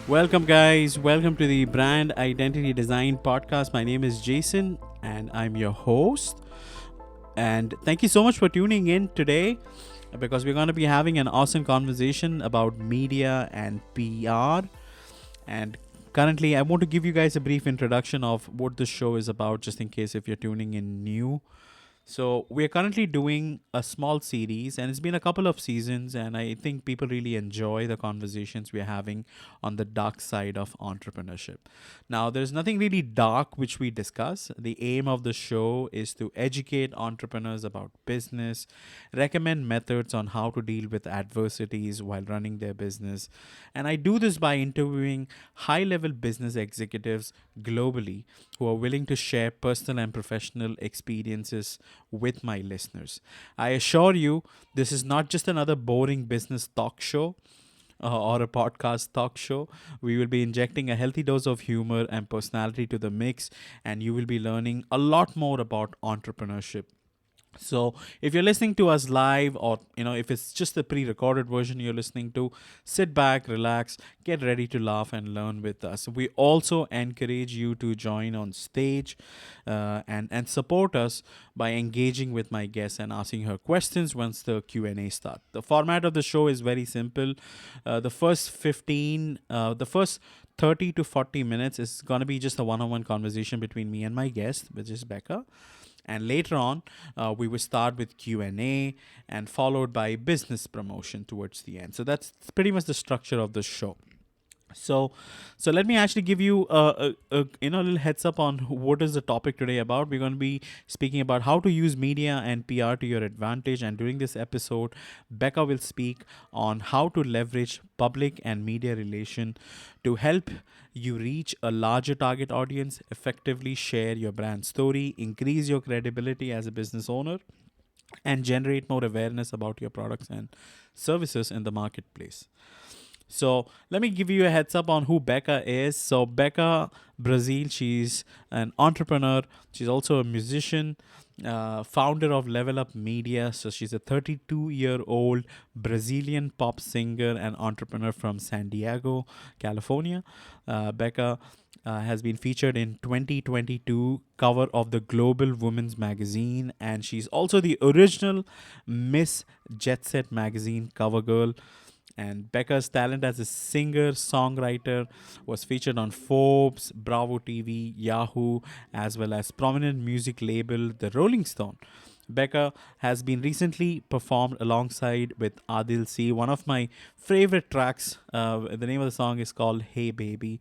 Welcome, guys. Welcome to the Brand Identity Design Podcast. My name is Jason, and I'm your host. And thank you so much for tuning in today because we're going to be having an awesome conversation about media and PR. And currently, I want to give you guys a brief introduction of what this show is about, just in case if you're tuning in new. So we're currently doing a small series, and it's been a couple of seasons, and I think people really enjoy the conversations we're having on the dark side of entrepreneurship. Now, there's nothing really dark which we discuss. The aim of the show is to educate entrepreneurs about business, recommend methods on how to deal with adversities while running their business, and I do this by interviewing high-level business executives globally who are willing to share personal and professional experiences with my listeners. I assure you, this is not just another boring business talk show or a podcast talk show. We will be injecting a healthy dose of humor and personality to the mix, and you will be learning a lot more about entrepreneurship. So if you're listening to us live, or if it's just the pre-recorded version you're listening to, sit back, relax, get ready to laugh and learn with us. We also encourage you to join on stage and support us by engaging with my guests and asking her questions once the Q&A start. The format of the show is very simple. The first 30 to 40 minutes is going to be just a one-on-one conversation between me and my guest, which is Becca. And later on, we will start with Q&A and followed by business promotion towards the end. So that's pretty much the structure of the show. So let me actually give you a little heads up on what is the topic today about. We're going to be speaking about how to use media and PR to your advantage, and during this episode, Becca will speak on how to leverage public and media relation to help you reach a larger target audience, effectively share your brand story, increase your credibility as a business owner, and generate more awareness about your products and services in the marketplace. So let me give you a heads up on who Becca is. So Becca Brazil, she's an entrepreneur. She's also a musician, founder of Level Up Media. So she's a 32-year-old Brazilian pop singer and entrepreneur from San Diego, California. Becca has been featured in 2022 cover of the Global Women's Magazine, and she's also the original Miss Jetset magazine cover girl. And Becca's talent as a singer songwriter was featured on Forbes, Bravo TV, Yahoo, as well as prominent music label The Rolling Stone. Becca has been recently performed alongside with Adil C. One of my favorite tracks, the name of the song is called Hey Baby.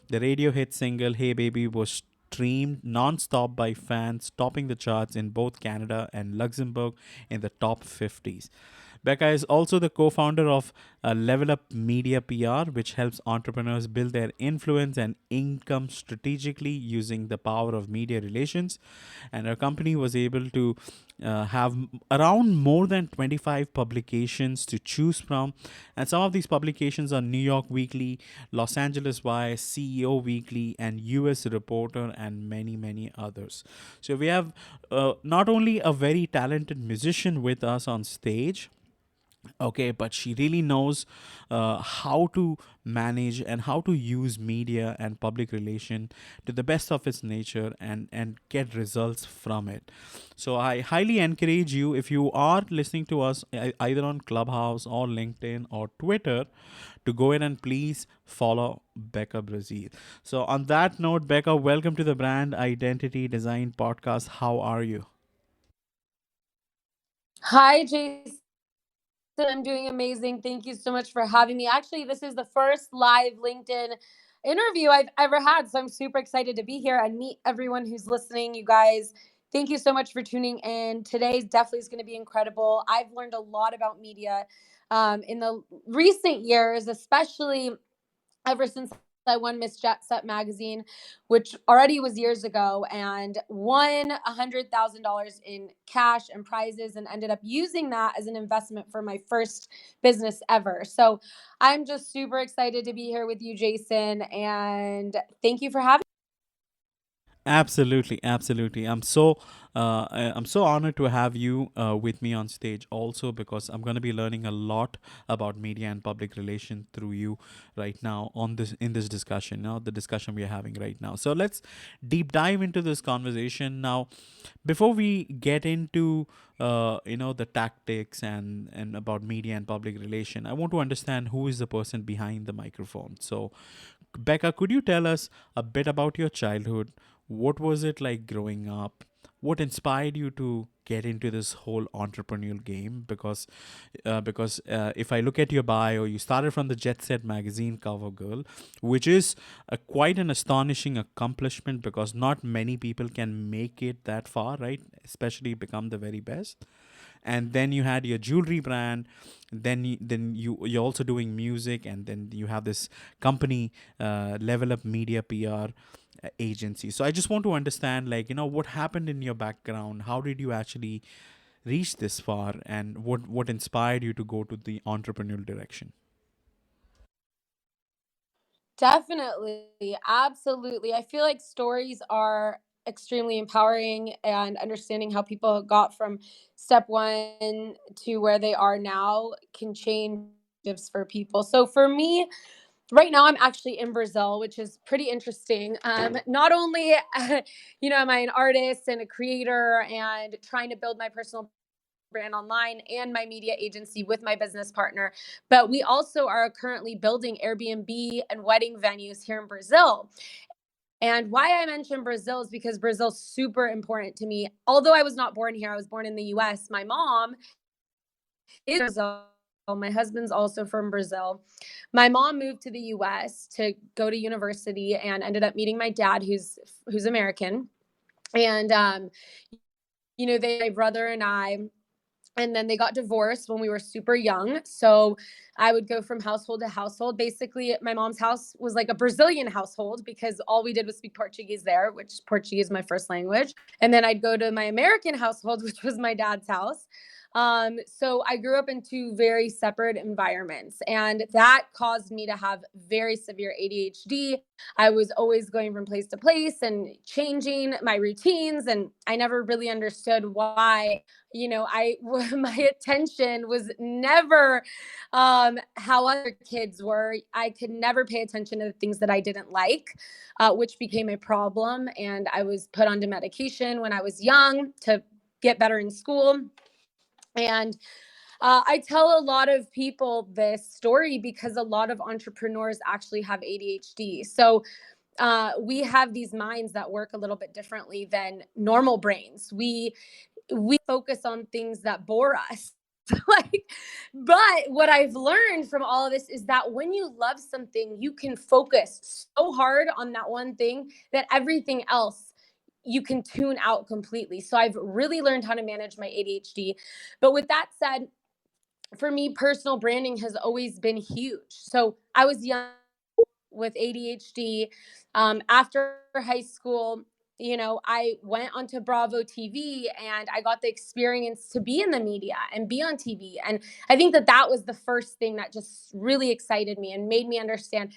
The radio hit single Hey Baby was streamed non-stop by fans, topping the charts in both Canada and Luxembourg in the top 50s. Becca is also the co-founder of Level Up Media PR, which helps entrepreneurs build their influence and income strategically using the power of media relations. And her company was able to have around more than 25 publications to choose from. And some of these publications are New York Weekly, Los Angeles Wire, CEO Weekly, and US Reporter, and many, many others. So we have not only a very talented musician with us on stage, okay, but she really knows how to manage and how to use media and public relation to the best of its nature and get results from it. So I highly encourage you, if you are listening to us either on Clubhouse or LinkedIn or Twitter, to go in and please follow Becca Brazil. So on that note, Becca, welcome to the Brand Identity Design Podcast. How are you? Hi, Jason. I'm doing amazing. Thank you so much for having me. Actually, this is the first live LinkedIn interview I've ever had. So I'm super excited to be here and meet everyone who's listening. You guys, thank you so much for tuning in. Today's definitely is going to be incredible. I've learned a lot about media in the recent years, especially ever since I won Miss Jetset magazine, which already was years ago, and won $100,000 in cash and prizes, and ended up using that as an investment for my first business ever. So I'm just super excited to be here with you, Jason, and thank you for having Absolutely, absolutely. I'm so honored to have you with me on stage also, because I'm going to be learning a lot about media and public relation through you right now on this in this discussion, the discussion we are having right now. So let's deep dive into this conversation now. Before we get into the tactics and about media and public relation, I want to understand who is the person behind the microphone. So Becca, could you tell us a bit about your childhood? What was it like growing up? What inspired you to get into this whole entrepreneurial game? Because if I look at your bio, you started from the Jetset magazine cover girl, which is quite an astonishing accomplishment, because not many people can make it that far, right? Especially become the very best. And then you had your jewelry brand. You're also doing music, and then you have this company, Level Up Media PR agency. So I just want to understand, like, what happened in your background. How did you actually reach this far, and what inspired you to go to the entrepreneurial direction? Definitely. Absolutely. I feel like stories are extremely empowering, and understanding how people got from step one to where they are now can change lives for people. So for me, right now I'm actually in Brazil, which is pretty interesting. Not only, am I an artist and a creator and trying to build my personal brand online and my media agency with my business partner. But we also are currently building Airbnb and wedding venues here in Brazil. And why I mention Brazil is because Brazil's super important to me. Although I was not born here, I was born in the US. My mom is Brazil. My husband's also from Brazil. My mom moved to the US to go to university and ended up meeting my dad, who's American. And my brother and I, and then they got divorced when we were super young. So I would go from household to household. Basically, my mom's house was like a Brazilian household because all we did was speak Portuguese there, which Portuguese is my first language. And then I'd go to my American household, which was my dad's house. So I grew up in two very separate environments, and that caused me to have very severe ADHD. I was always going from place to place and changing my routines, and I never really understood why. I my attention was never how other kids were. I could never pay attention to the things that I didn't like, which became a problem. And I was put onto medication when I was young to get better in school. And I tell a lot of people this story because a lot of entrepreneurs actually have ADHD. So we have these minds that work a little bit differently than normal brains. We focus on things that bore us. like, but what I've learned from all of this is that when you love something, you can focus so hard on that one thing that everything else you can tune out completely. So I've really learned how to manage my ADHD. But with that said, for me, personal branding has always been huge. So I was young with ADHD. After high school, I went onto Bravo TV and I got the experience to be in the media and be on TV. And I think that was the first thing that just really excited me and made me understand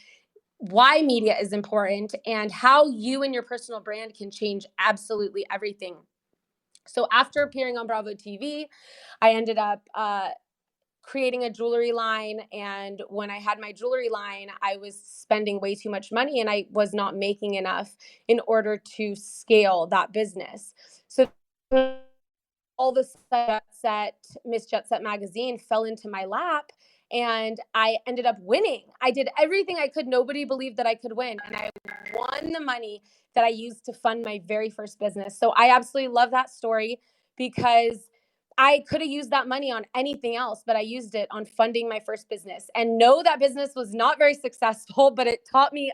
why media is important and how you and your personal brand can change absolutely everything. So after appearing on Bravo TV, I ended up creating a jewelry line. And when I had my jewelry line, I was spending way too much money and I was not making enough in order to scale that business. So all the Jetset, Miss Jetset magazine fell into my lap and I ended up winning. I did everything I could. Nobody believed that I could win. And I won the money that I used to fund my very first business. So I absolutely love that story because I could have used that money on anything else, but I used it on funding my first business. And no, that business was not very successful, but it taught me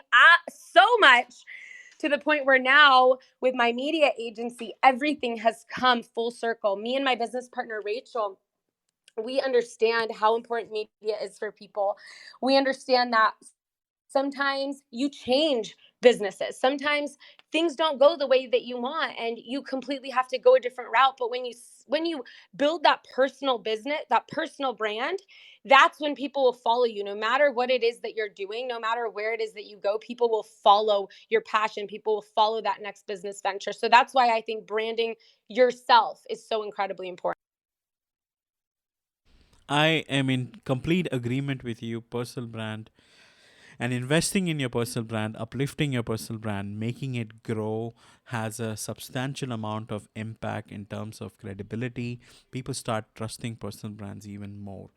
so much to the point where now with my media agency, everything has come full circle. Me and my business partner, Rachel, we understand how important media is for people. We understand that sometimes you change businesses. Sometimes things don't go the way that you want and you completely have to go a different route, but when you build that personal business, that personal brand, that's when people will follow you. No matter what it is that you're doing, no matter where it is that you go, people will follow your passion, people will follow that next business venture. So that's why I think branding yourself is so incredibly important. I am in complete agreement with you. Personal brand and investing in your personal brand, uplifting your personal brand, making it grow has a substantial amount of impact in terms of credibility. People start trusting personal brands even more.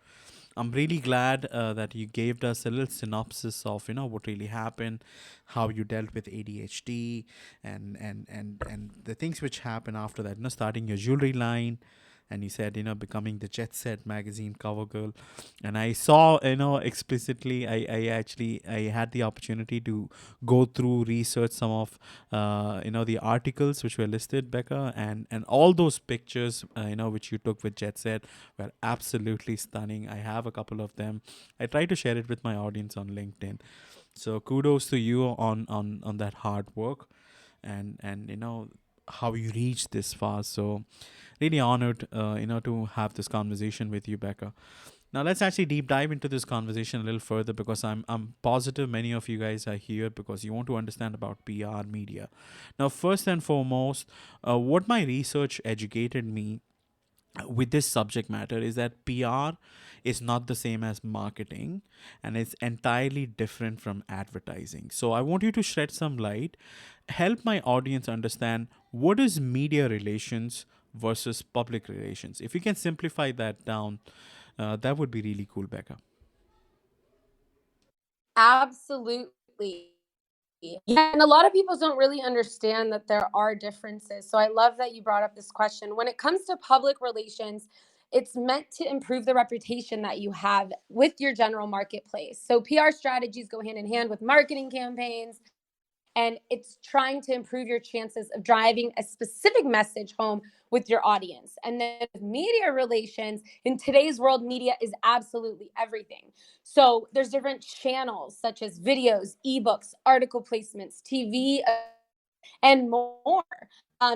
I'm really glad that you gave us a little synopsis of what really happened, how you dealt with ADHD, and the things which happen after that. Starting your jewelry line, and you said becoming the Jetset magazine cover girl, and I saw explicitly. I had the opportunity to go through research some of the articles which were listed, Becca, and all those pictures which you took with Jetset were absolutely stunning. I have a couple of them. I try to share it with my audience on LinkedIn. So kudos to you on that hard work, and how you reached this far. So really honored to have this conversation with you, Becca. Now let's actually deep dive into this conversation a little further, because I'm positive many of you guys are here because you want to understand about PR media. Now, first and foremost, what my research educated me with this subject matter is that PR is not the same as marketing, and it's entirely different from advertising. So I want you to shed some light, help my audience understand what is media relations versus public relations. If you can simplify that down, that would be really cool, Becca. Absolutely. Yeah, and a lot of people don't really understand that there are differences. So I love that you brought up this question. When it comes to public relations, it's meant to improve the reputation that you have with your general marketplace. So PR strategies go hand in hand with marketing campaigns, and it's trying to improve your chances of driving a specific message home with your audience. And then with media relations, in today's world, media is absolutely everything. So there's different channels such as videos, ebooks, article placements, TV, and more.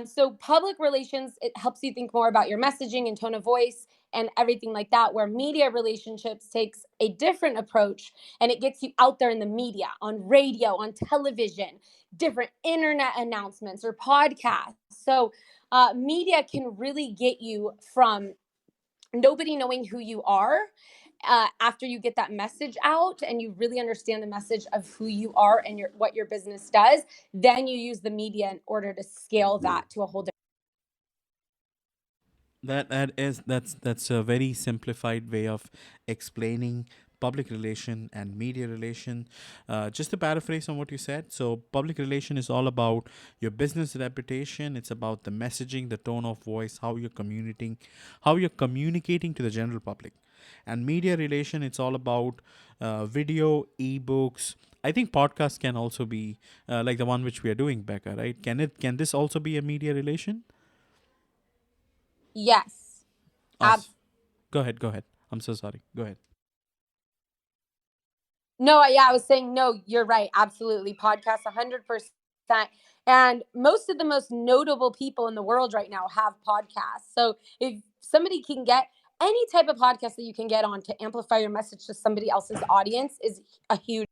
So public relations, it helps you think more about your messaging and tone of voice and everything like that, where media relationships takes a different approach, and it gets you out there in the media, on radio, on television, different internet announcements or podcasts. So media can really get you from nobody knowing who you are, after you get that message out and you really understand the message of who you are and what your business does, then you use the media in order to scale that to a whole different. That's a very simplified way of explaining public relation and media relation. Just to paraphrase on what you said, so public relation is all about your business reputation. It's about the messaging, the tone of voice, how you're communicating to the general public. And media relation, it's all about video, ebooks. I think podcasts can also be like the one which we are doing, Becca. Right? Can this also be a media relation? Yes. Us. Go ahead. Go ahead. I'm so sorry. Go ahead. No, yeah, I was saying no, you're right. Absolutely. Podcasts 100%. And most of the most notable people in the world right now have podcasts. So if somebody can get any type of podcast that you can get on to amplify your message to somebody else's audience is a huge.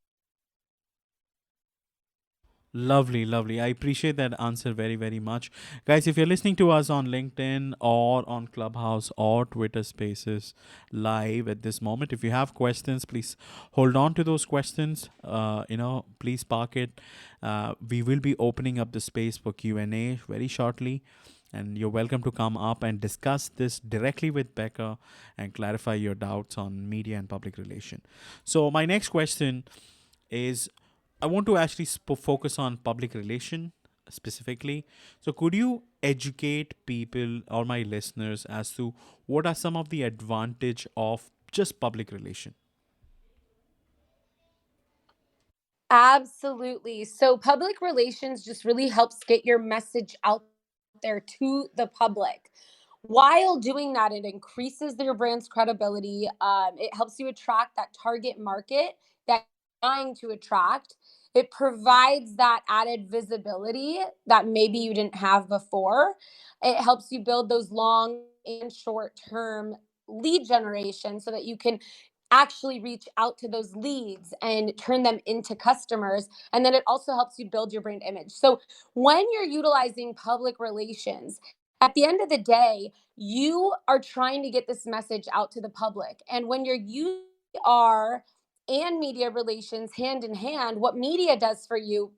Lovely, lovely. I appreciate that answer very, very much. Guys, if you're listening to us on LinkedIn or on Clubhouse or Twitter Spaces live at this moment, if you have questions, please hold on to those questions. Please park it. We will be opening up the space for Q&A very shortly. And you're welcome to come up and discuss this directly with Becca and clarify your doubts on media and public relation. So my next question is, I want to actually focus on public relation specifically. So, could you educate people or my listeners as to what are some of the advantage of just public relation? Absolutely. So public relations just really helps get your message out there to the public. While doing that, it increases your brand's credibility. It helps you attract that target market that you're trying to attract. it provides that added visibility that maybe you didn't have before. It helps you build those long and short term lead generation so that you can actually reach out to those leads and turn them into customers. And then it also helps you build your brand image. So when you're utilizing public relations, at the end of the day, you are trying to get this message out to the public. And when you're using PR and media relations hand in hand, what media does for you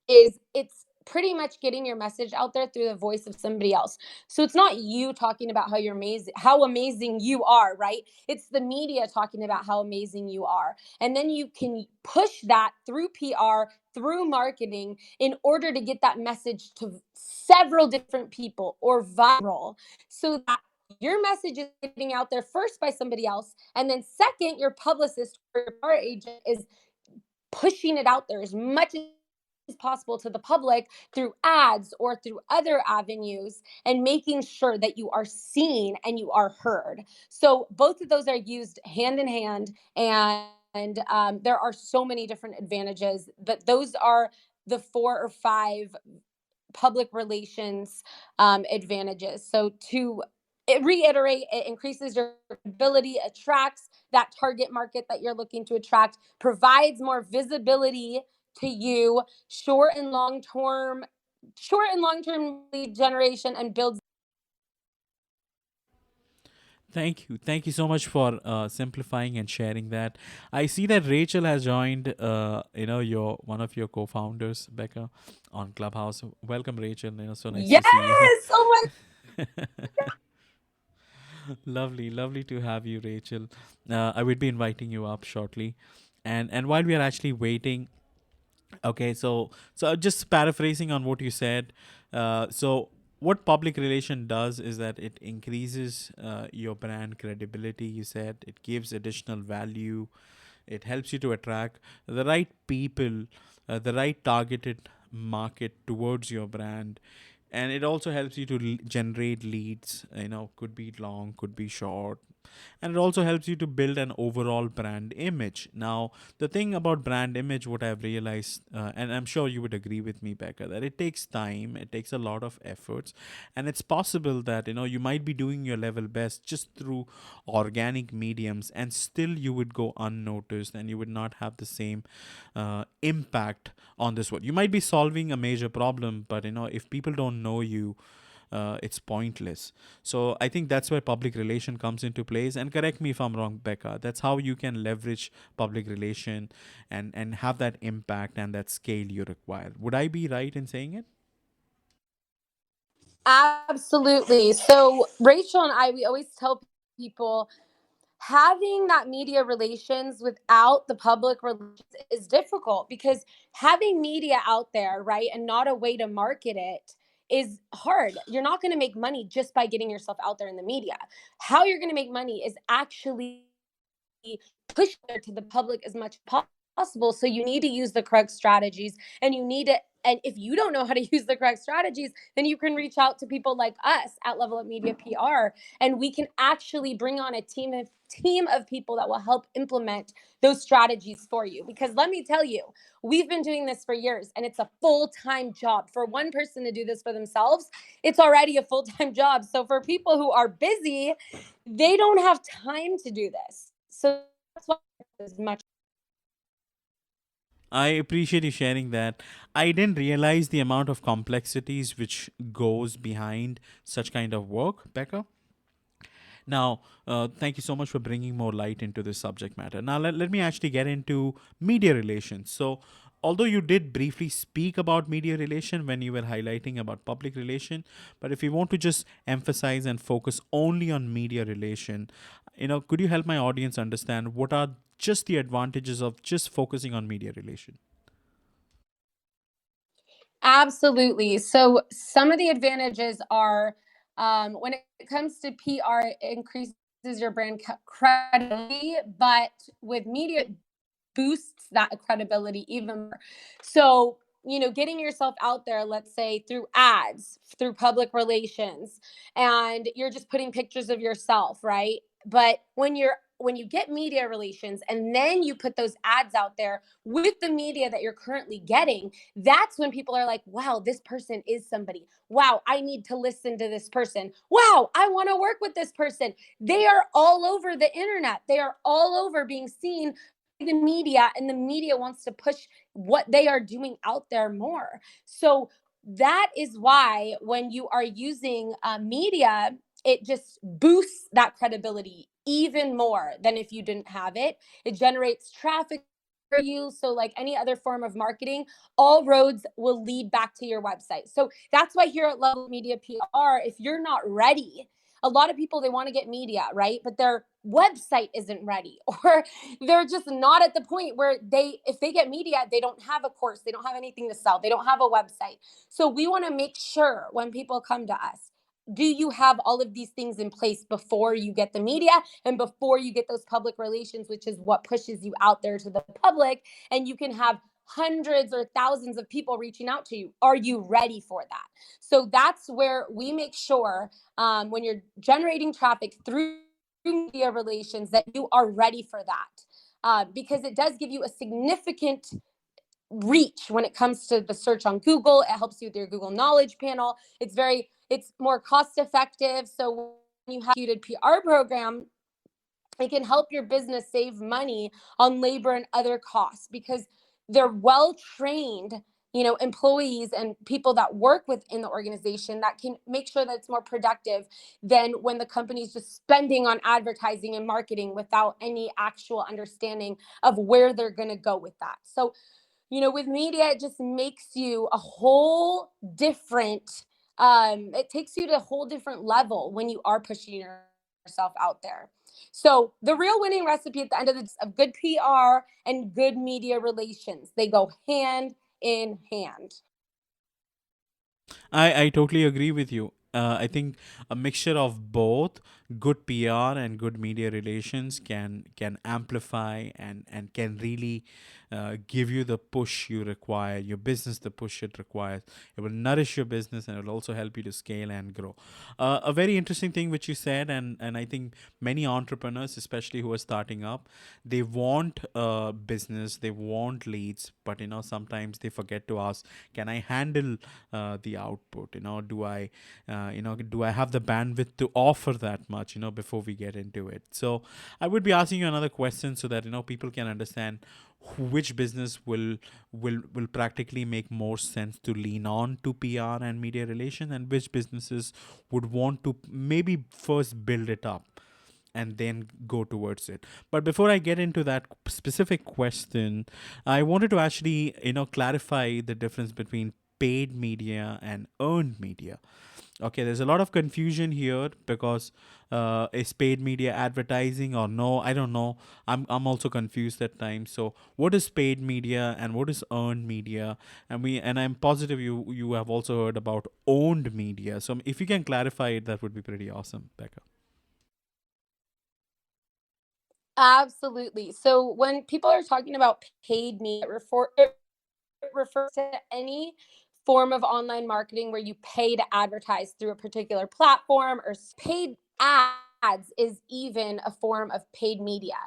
is it's pretty much getting your message out there through the voice of somebody else. So it's not you talking about how amazing you are, right? It's the media talking about how amazing you are. And then you can push that through PR, through marketing in order to get that message to several different people or viral so that your message is getting out there first by somebody else. And then second, your publicist or your PR agent is pushing it out there as much as possible to the public through ads or through other avenues and making sure that you are seen and you are heard. So both of those are used hand in hand, and there are so many different advantages, but those are the 4 or 5 public relations advantages. So to reiterate, it increases your ability, attracts that target market that you're looking to attract, provides more visibility to you, short and long term lead generation, and builds. Thank you. Thank you so much for simplifying and sharing that. I see that Rachel has joined, your one of your co-founders, Becca, on Clubhouse. Welcome, Rachel. So nice to Yes. see you. Oh my. Lovely, lovely to have you, Rachel. I would be inviting you up shortly, and while we are actually waiting, okay, so just paraphrasing on what you said. So what public relation does is that it increases your brand credibility. You said it gives additional value. It helps you to attract the right people, the right targeted market towards your brand, and it also helps you to generate leads. Could be long, could be short, and it also helps you to build an overall brand image. Now, the thing about brand image, what I've realized, and I'm sure you would agree with me, Becca, that it takes time, it takes a lot of efforts, and it's possible that you might be doing your level best just through organic mediums, and still you would go unnoticed, and you would not have the same impact on this world. You might be solving a major problem, but if people don't know you, it's pointless. So I think that's where public relation comes into place. And correct me if I'm wrong, Becca. That's how you can leverage public relation and have that impact and that scale you require. Would I be right in saying it? Absolutely. So Rachel and I, we always tell people having that media relations without the public relations is difficult because having media out there, right, and not a way to market it is hard. You're not going to make money just by getting yourself out there in the media. How you're going to make money is actually push it to the public as much possible. So you need to use the correct strategies, and you need to. And if you don't know how to use the correct strategies, then you can reach out to people like us at Level Up Media PR, and we can actually bring on a team of people that will help implement those strategies for you. Because let me tell you, we've been doing this for years, and it's a full-time job. For one person to do this for themselves, it's already a full-time job. So for people who are busy, they don't have time to do this. So that's why it's much. I appreciate you sharing that. I didn't realize the amount of complexities which goes behind such kind of work, Becca. Now, thank you so much for bringing more light into this subject matter. Now, let me actually get into media relations. So, although you did briefly speak about media relation when you were highlighting about public relation, but if you want to just emphasize and focus only on media relation, could you help my audience understand what are just the advantages of just focusing on media relation? Absolutely. So some of the advantages are when it comes to PR, it increases your brand credibility, but with media, it boosts that credibility even more. So, getting yourself out there, let's say through ads, through public relations, and you're just putting pictures of yourself, right? But when you're when you get media relations and then you put those ads out there with the media that you're currently getting, that's when people are like, wow, this person is somebody. Wow, I need to listen to this person. Wow, I want to work with this person. They are all over the internet. They are all over being seen by the media, and the media wants to push what they are doing out there more. So that is why when you are using media, it just boosts that credibility even more than if you didn't have it. It generates traffic for you. So, like any other form of marketing, all roads will lead back to your website. So, that's why here at Level Media PR, if you're not ready, a lot of people, they want to get media, right? But their website isn't ready, or they're just not at the point where if they get media, they don't have a course, they don't have anything to sell, they don't have a website. So we want to make sure when people come to us, do you have all of these things in place before you get the media and before you get those public relations, which is what pushes you out there to the public, and you can have hundreds or thousands of people reaching out to you. Are you ready for that? So that's where we make sure when you're generating traffic through media relations that you are ready for that, because it does give you a significant reach when it comes to the search on Google. It helps you with your Google Knowledge Panel. It's more cost effective. So when you have a executed PR program, it can help your business save money on labor and other costs because they're well trained, employees and people that work within the organization that can make sure that it's more productive than when the company is just spending on advertising and marketing without any actual understanding of where they're going to go with that. So with media, it just makes you a whole different, it takes you to a whole different level when you are pushing yourself out there. So the real winning recipe at the end of good PR and good media relations, they go hand in hand. I totally agree with you. I think a mixture of both good PR and good media relations can amplify and can really give you the push you require, your business the push it requires. It will nourish your business and it will also help you to scale and grow. A very interesting thing which you said, and I think many entrepreneurs, especially who are starting up, they want business, they want leads, but sometimes they forget to ask, can I handle the output? Do I have the bandwidth to offer that much? Before we get into it. So I would be asking you another question so that people can understand which business will practically make more sense to lean on to PR and media relation, and which businesses would want to maybe first build it up and then go towards it. But before I get into that specific question, I wanted to actually clarify the difference between paid media and earned media. Okay, there's a lot of confusion here because is paid media advertising or no? I don't know. I'm also confused at times. So what is paid media and what is earned media? And I'm positive you have also heard about owned media. So if you can clarify it, that would be pretty awesome, Becca. Absolutely. So when people are talking about paid media, it refers to any form of online marketing where you pay to advertise through a particular platform, or paid ads is even a form of paid media.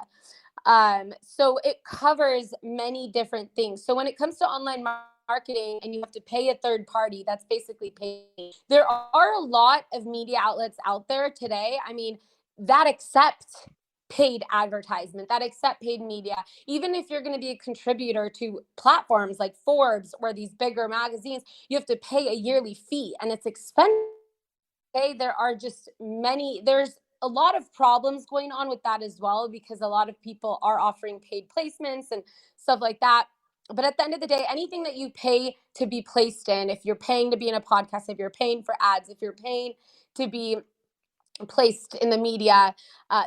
So it covers many different things. So when it comes to online marketing and you have to pay a third party, that's basically paid. There are a lot of media outlets out there today, that accept paid advertisement, that accept paid media. Even if you're going to be a contributor to platforms like Forbes or these bigger magazines, you have to pay a yearly fee and it's expensive. Okay, there's a lot of problems going on with that as well, because a lot of people are offering paid placements and stuff like that. But at the end of the day, anything that you pay to be placed in, if you're paying to be in a podcast, if you're paying for ads, if you're paying to be placed in the media,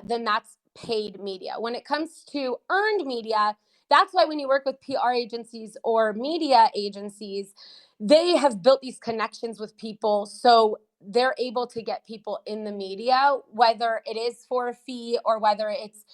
then that's paid media. When it comes to earned media, that's why when you work with PR agencies or media agencies, they have built these connections with people. So they're able to get people in the media, whether it is for a fee or whether it's,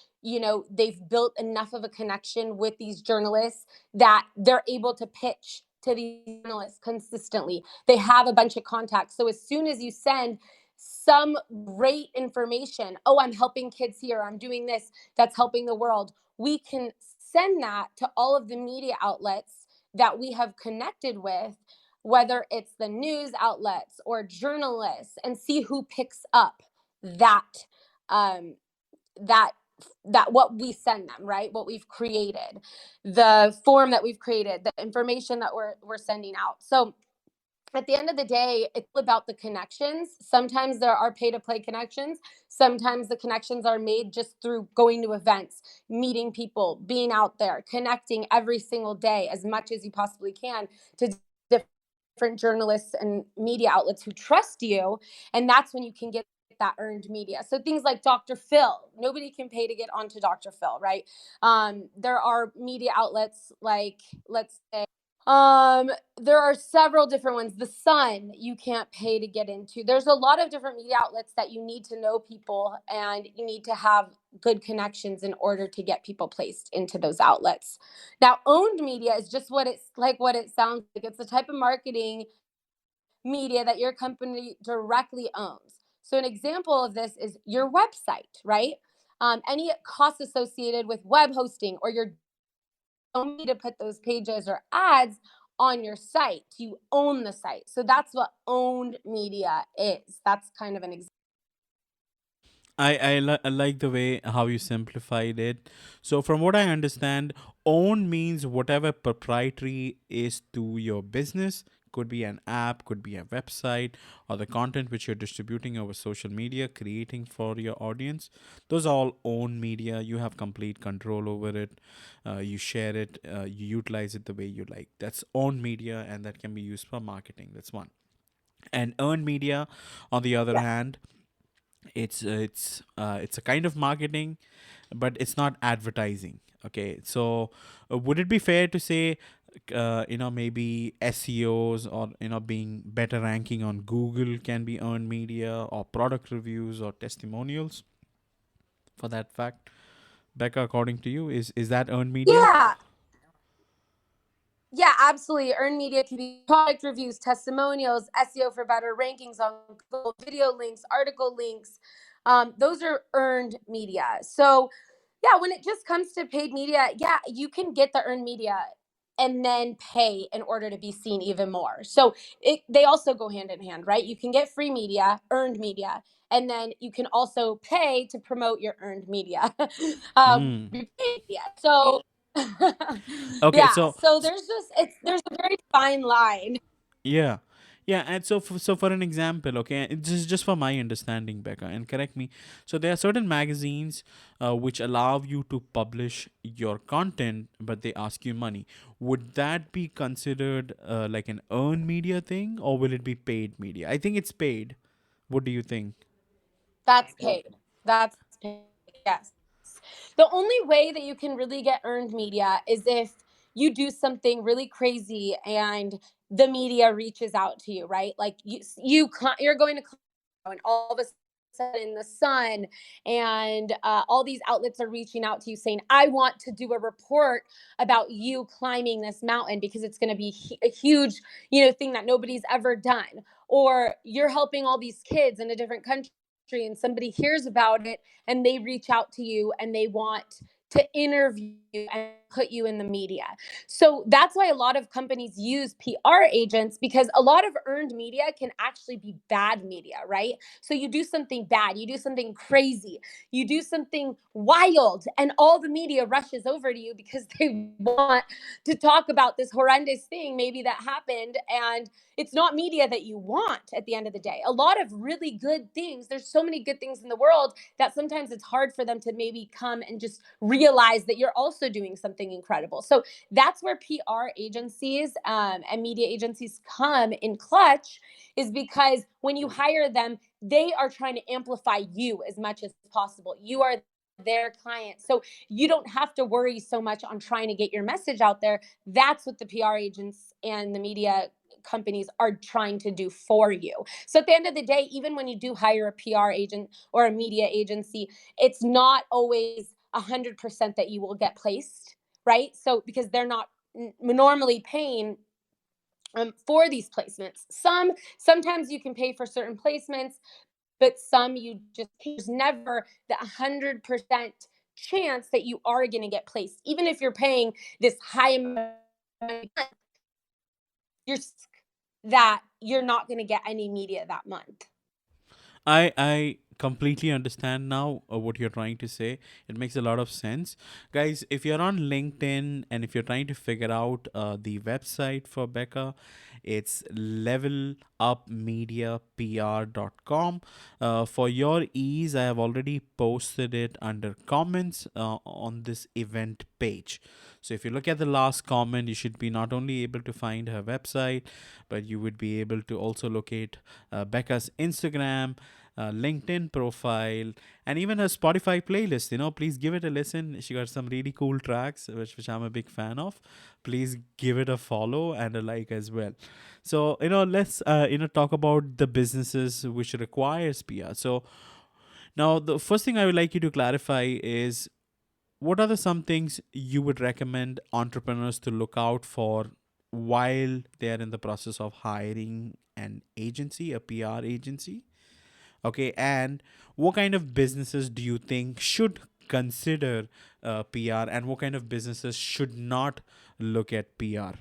they've built enough of a connection with these journalists that they're able to pitch to these journalists consistently. They have a bunch of contacts. So as soon as you send some great information. Oh, I'm helping kids here. I'm doing this that's helping the world. We can send that to all of the media outlets that we have connected with, whether it's the news outlets or journalists, and see who picks up that um, that what we send them, right? What we've created, the form that we've created, the information that we're sending out. So at the end of the day, it's about the connections. Sometimes there are pay to play connections. Sometimes the connections are made just through going to events, meeting people, being out there, connecting every single day as much as you possibly can to different journalists and media outlets who trust you. And that's when you can get that earned media. So things like Dr. Phil, nobody can pay to get onto Dr. Phil, right? There are media outlets like, let's say, there are several different ones. The Sun, you can't pay to get into. There's a lot of different media outlets that you need to know people, and you need to have good connections in order to get people placed into those outlets. Now, owned media is just what it sounds like. It's the type of marketing media that your company directly owns. So an example of this is your website, right? Any costs associated with web hosting, or your don't need to put those pages or ads on your site. You own the site. So that's what owned media is. That's kind of an example. I like the way how you simplified it. So from what I understand, own means whatever proprietary is to your business. Could be an app, could be a website, or the content which you're distributing over social media, creating for your audience. Those are all own media. You have complete control over it. You share it. You utilize it the way you like. That's own media, and that can be used for marketing. That's one. And earned media, on the other Yeah. hand, it's a kind of marketing, but it's not advertising. Okay, so would it be fair to say, maybe SEOs, or being better ranking on Google can be earned media, or product reviews or testimonials for that fact? Becca, according to you, is that earned media? Yeah. Yeah, absolutely. Earned media can be product reviews, testimonials, SEO for better rankings on Google, video links, article links. Those are earned media. So, yeah, when it just comes to paid media, yeah, you can get the earned media and then pay in order to be seen even more. So they also go hand in hand, right? You can get free media, earned media, and then you can also pay to promote your earned media. Hmm. Paid media. So Okay, yeah, so there's a very fine line. yeah. Yeah, and so for an example, okay, this is just for my understanding, Becca, and correct me. So there are certain magazines which allow you to publish your content, but they ask you money. Would that be considered like an earned media thing, or will it be paid media? I think it's paid. What do you think? That's paid. That's paid. Yes. The only way that you can really get earned media is if you do something really crazy and the media reaches out to you, right? Like you're going to and all of a sudden the Sun and all these outlets are reaching out to you saying, I want to do a report about you climbing this mountain because it's going to be a huge, thing that nobody's ever done. Or you're helping all these kids in a different country and somebody hears about it and they reach out to you and they want to interview you and put you in the media. So that's why a lot of companies use PR agents, because a lot of earned media can actually be bad media, right? So you do something bad, you do something crazy, you do something wild, and all the media rushes over to you because they want to talk about this horrendous thing maybe that happened, and it's not media that you want at the end of the day. A lot of really good things, there's so many good things in the world that sometimes it's hard for them to maybe come and just realize that you're also doing something incredible. So that's where PR agencies and media agencies come in clutch, is because when you hire them, they are trying to amplify you as much as possible. You are their client. So you don't have to worry so much on trying to get your message out there. That's what the PR agents and the media companies are trying to do for you. So at the end of the day, even when you do hire a PR agent or a media agency, it's not always 100% that you will get placed, right? So because they're not normally paying for these placements. Sometimes you can pay for certain placements, but some you just, there's never the 100% chance that you are going to get placed. Even if you're paying this high amount, you're that you're not going to get any media that month. I completely understand now what you're trying to say. It makes a lot of sense, guys. If you're on LinkedIn and if you're trying to figure out the website for Becca, it's levelupmediapr.com. For your ease, I have already posted it under comments on this event page. So if you look at the last comment, you should be not only able to find her website, but you would be able to also locate Becca's Instagram, LinkedIn profile, and even her Spotify playlist. Please give it a listen. She got some really cool tracks, which I'm a big fan of. Please give it a follow and a like as well. So let's talk about the businesses which requires PR. So now the first thing I would like you to clarify is, what are the some things you would recommend entrepreneurs to look out for while they are in the process of hiring an agency, a PR agency? Okay, and what kind of businesses do you think should consider PR, and what kind of businesses should not look at PR?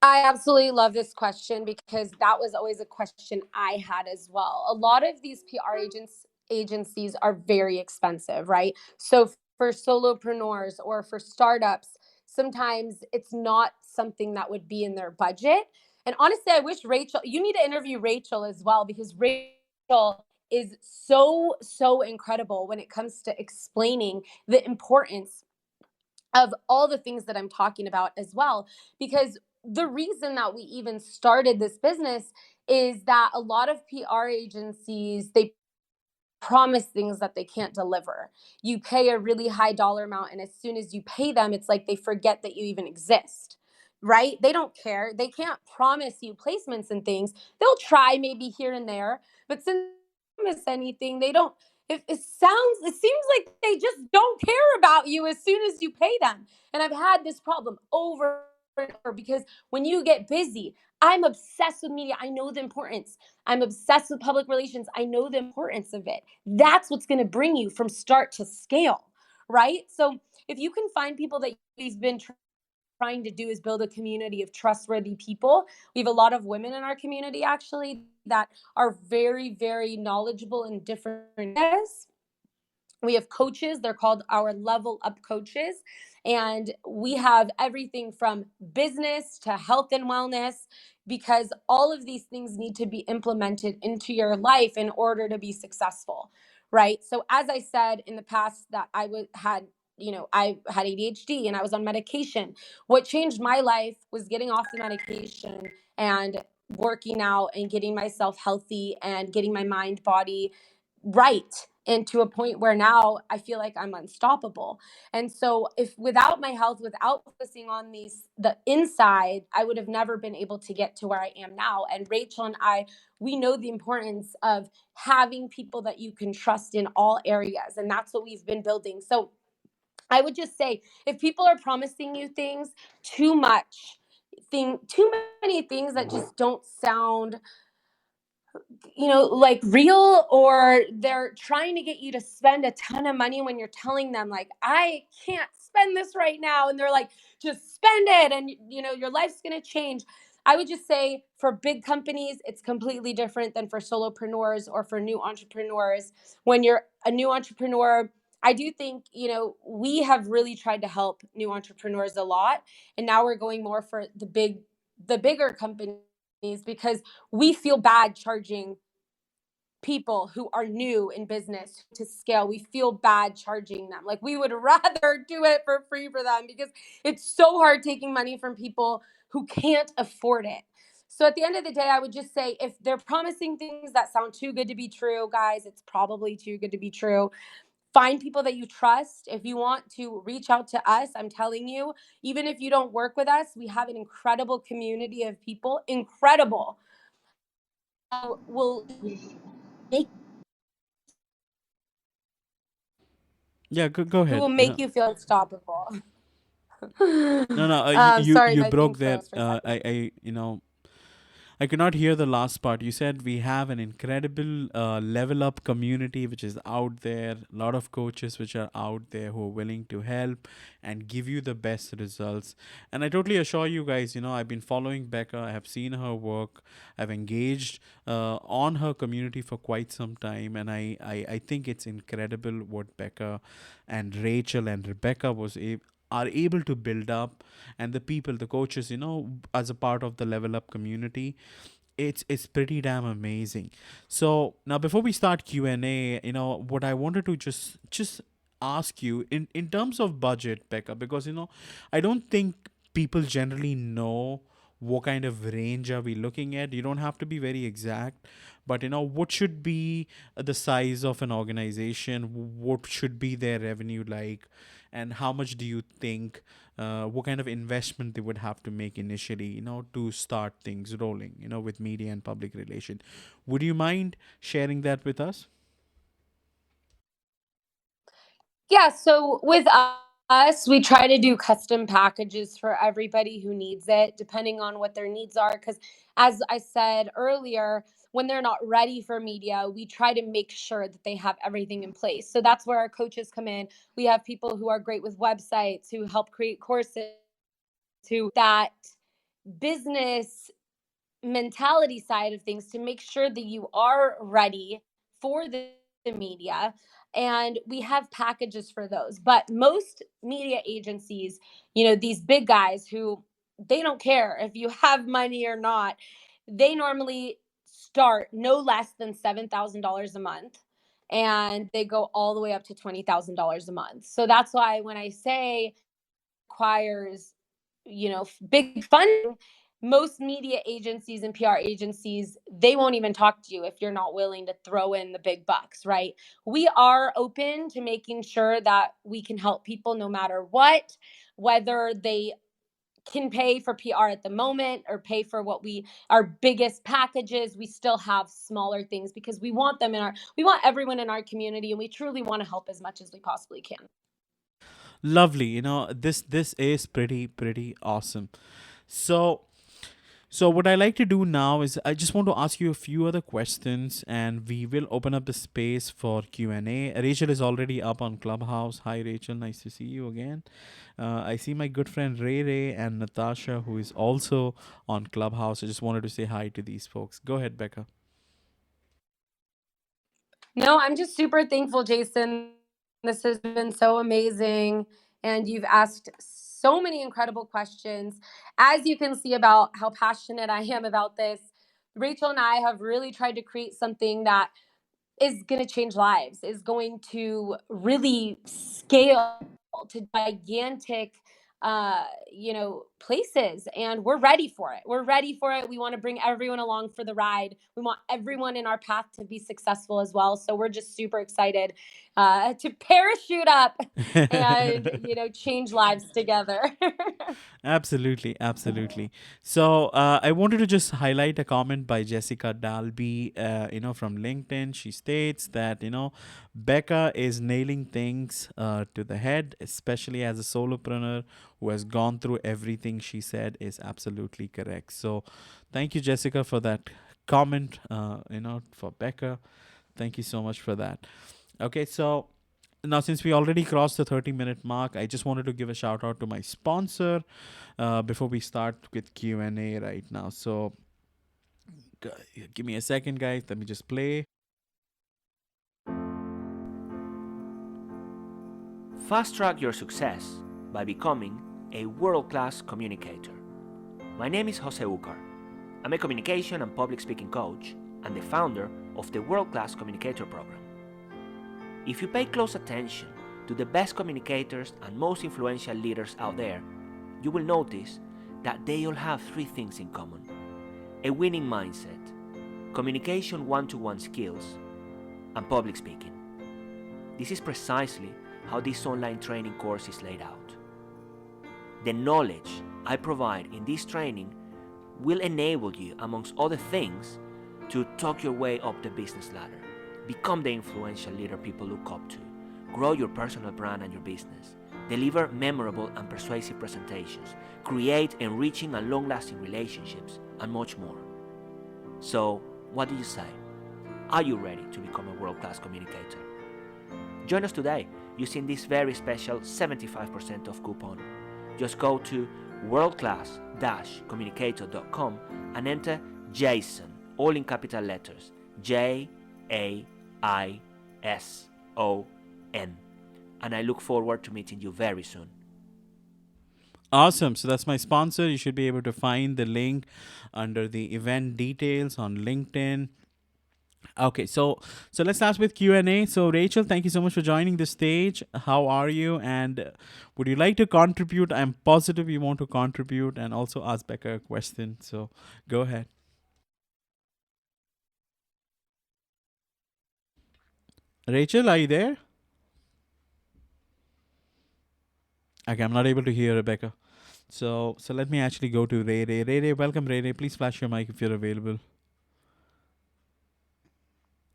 I absolutely love this question because that was always a question I had as well. A lot of these agencies are very expensive, right? So for solopreneurs or for startups, sometimes it's not something that would be in their budget. And honestly, I wish Rachel, you need to interview Rachel as well, because Rachel is so incredible when it comes to explaining the importance of all the things that I'm talking about as well. Because the reason that we even started this business is that a lot of PR agencies, they promise things that they can't deliver. You pay a really high dollar amount, and as soon as you pay them, it's like they forget that you even exist. Right? They don't care. They can't promise you placements and things. They'll try maybe here and there, but since they don't promise anything, they don't. It seems like they just don't care about you as soon as you pay them. And I've had this problem over and over, because when you get busy, I'm obsessed with media. I know the importance. I'm obsessed with public relations. I know the importance of it. That's what's going to bring you from start to scale, right? So if you can find people that you've been trying to do is build a community of trustworthy people. We have a lot of women in our community actually that are very knowledgeable in different areas. We have coaches, they're called our level up coaches, and we have everything from business to health and wellness, because all of these things need to be implemented into your life in order to be successful, right? So as I said in the past, that had, I had ADHD and I was on medication. What changed my life was getting off the medication and working out and getting myself healthy and getting my mind body right, and to a point where now I feel like I'm unstoppable. And so if without my health, without focusing on the inside, I would have never been able to get to where I am now. And Rachel and I, we know the importance of having people that you can trust in all areas, and that's what we've been building. So I would just say, if people are promising you things too much, too many things that just don't sound, like real, or they're trying to get you to spend a ton of money when you're telling them, like, I can't spend this right now. And they're like, just spend it. And, your life's going to change. I would just say, for big companies, it's completely different than for solopreneurs or for new entrepreneurs. When you're a new entrepreneur, I do think, we have really tried to help new entrepreneurs a lot. And now we're going more for the bigger companies, because we feel bad charging people who are new in business to scale. We feel bad charging them. Like, we would rather do it for free for them, because it's so hard taking money from people who can't afford it. So at the end of the day, I would just say, if they're promising things that sound too good to be true, guys, it's probably too good to be true. Find people that you trust. If you want to reach out to us, I'm telling you, even if you don't work with us, we have an incredible community of people, incredible, will make Yeah, go who ahead. will make you feel unstoppable. No, no, you Sorry, you my thing broke there. froze for a second. I I could not hear the last part. You said we have an incredible level up community which is out there, a lot of coaches which are out there who are willing to help and give you the best results. And I totally assure you guys, I've been following Becca, I have seen her work, I've engaged on her community for quite some time, and I think it's incredible what Becca and Rachel and Rebecca are able to build up, and the people, the coaches, as a part of the level up community. It's pretty damn amazing. So now before we start Q&A, what I wanted to just ask you in terms of budget, Becca, because I don't think people generally know what kind of range are we looking at. You don't have to be very exact, but what should be the size of an organization, what should be their revenue like, and how much do you think, what kind of investment they would have to make initially, to start things rolling, with media and public relation. Would you mind sharing that with us? Yeah, so with us, we try to do custom packages for everybody who needs it, depending on what their needs are. Because as I said earlier, when they're not ready for media, we try to make sure that they have everything in place. So that's where our coaches come in. We have people who are great with websites, who help create courses, who that business mentality side of things to make sure that you are ready for the media. And we have packages for those. But most media agencies, these big guys who they don't care if you have money or not, they normally start no less than $7,000 a month. And they go all the way up to $20,000 a month. So that's why when I say requires, big funding, most media agencies and PR agencies, they won't even talk to you if you're not willing to throw in the big bucks, right? We are open to making sure that we can help people no matter what, whether they can pay for PR at the moment or pay for our biggest packages. We still have smaller things because we want everyone in our community, and we truly want to help as much as we possibly can. Lovely. This is pretty awesome. So what I like to do now is I just want to ask you a few other questions, and we will open up the space for Q&A. Rachel is already up on Clubhouse. Hi Rachel, nice to see you again. I see my good friend Ray Ray and Natasha, who is also on Clubhouse. I just wanted to say hi to these folks. Go ahead, Becca. No, I'm just super thankful, Jason. This has been so amazing. And you've asked so many incredible questions. As you can see about how passionate I am about this, Rachel and I have really tried to create something that is going to change lives, is going to really scale to gigantic places, and we're ready for it. We want to bring everyone along for the ride. We want everyone in our path to be successful as well. So we're just super excited to parachute up and change lives together. Absolutely, absolutely. So I wanted to just highlight a comment by Jessica Dalby, from LinkedIn. She states that Becca is nailing things to the head, especially as a solopreneur who has gone through everything. She said is absolutely correct. So thank you, Jessica, for that comment. For Becca, thank you so much for that. Okay, so now since we already crossed the 30-minute mark, I just wanted to give a shout out to my sponsor before we start with Q&A right now. So give me a second, guys. Let me just play. Fast track your success by becoming a world-class communicator. My name is Jose Ucar. I'm a communication and public speaking coach and the founder of the World Class Communicator program. If you pay close attention to the best communicators and most influential leaders out there, you will notice that they all have three things in common: a winning mindset, communication one-to-one skills, and public speaking. This is precisely how this online training course is laid out. The knowledge I provide in this training will enable you, amongst other things, to talk your way up the business ladder, become the influential leader people look up to, grow your personal brand and your business, deliver memorable and persuasive presentations, create enriching and long-lasting relationships, and much more. So, what do you say? Are you ready to become a world class communicator? Join us today using this very special 75% off coupon. Just go to worldclass-communicator.com and enter Jason, all in capital letters, JAISON. And I look forward to meeting you very soon. Awesome. So that's my sponsor. You should be able to find the link under the event details on LinkedIn. Okay, so let's start with Q&A. So Rachel, thank you so much for joining the stage. How are you? And would you like to contribute? I'm positive you want to contribute and also ask Becca a question. So go ahead. Rachel, are you there? Okay, I'm not able to hear Rebecca. So let me actually go to Ray Ray. Ray Ray, welcome Ray Ray. Please flash your mic if you're available.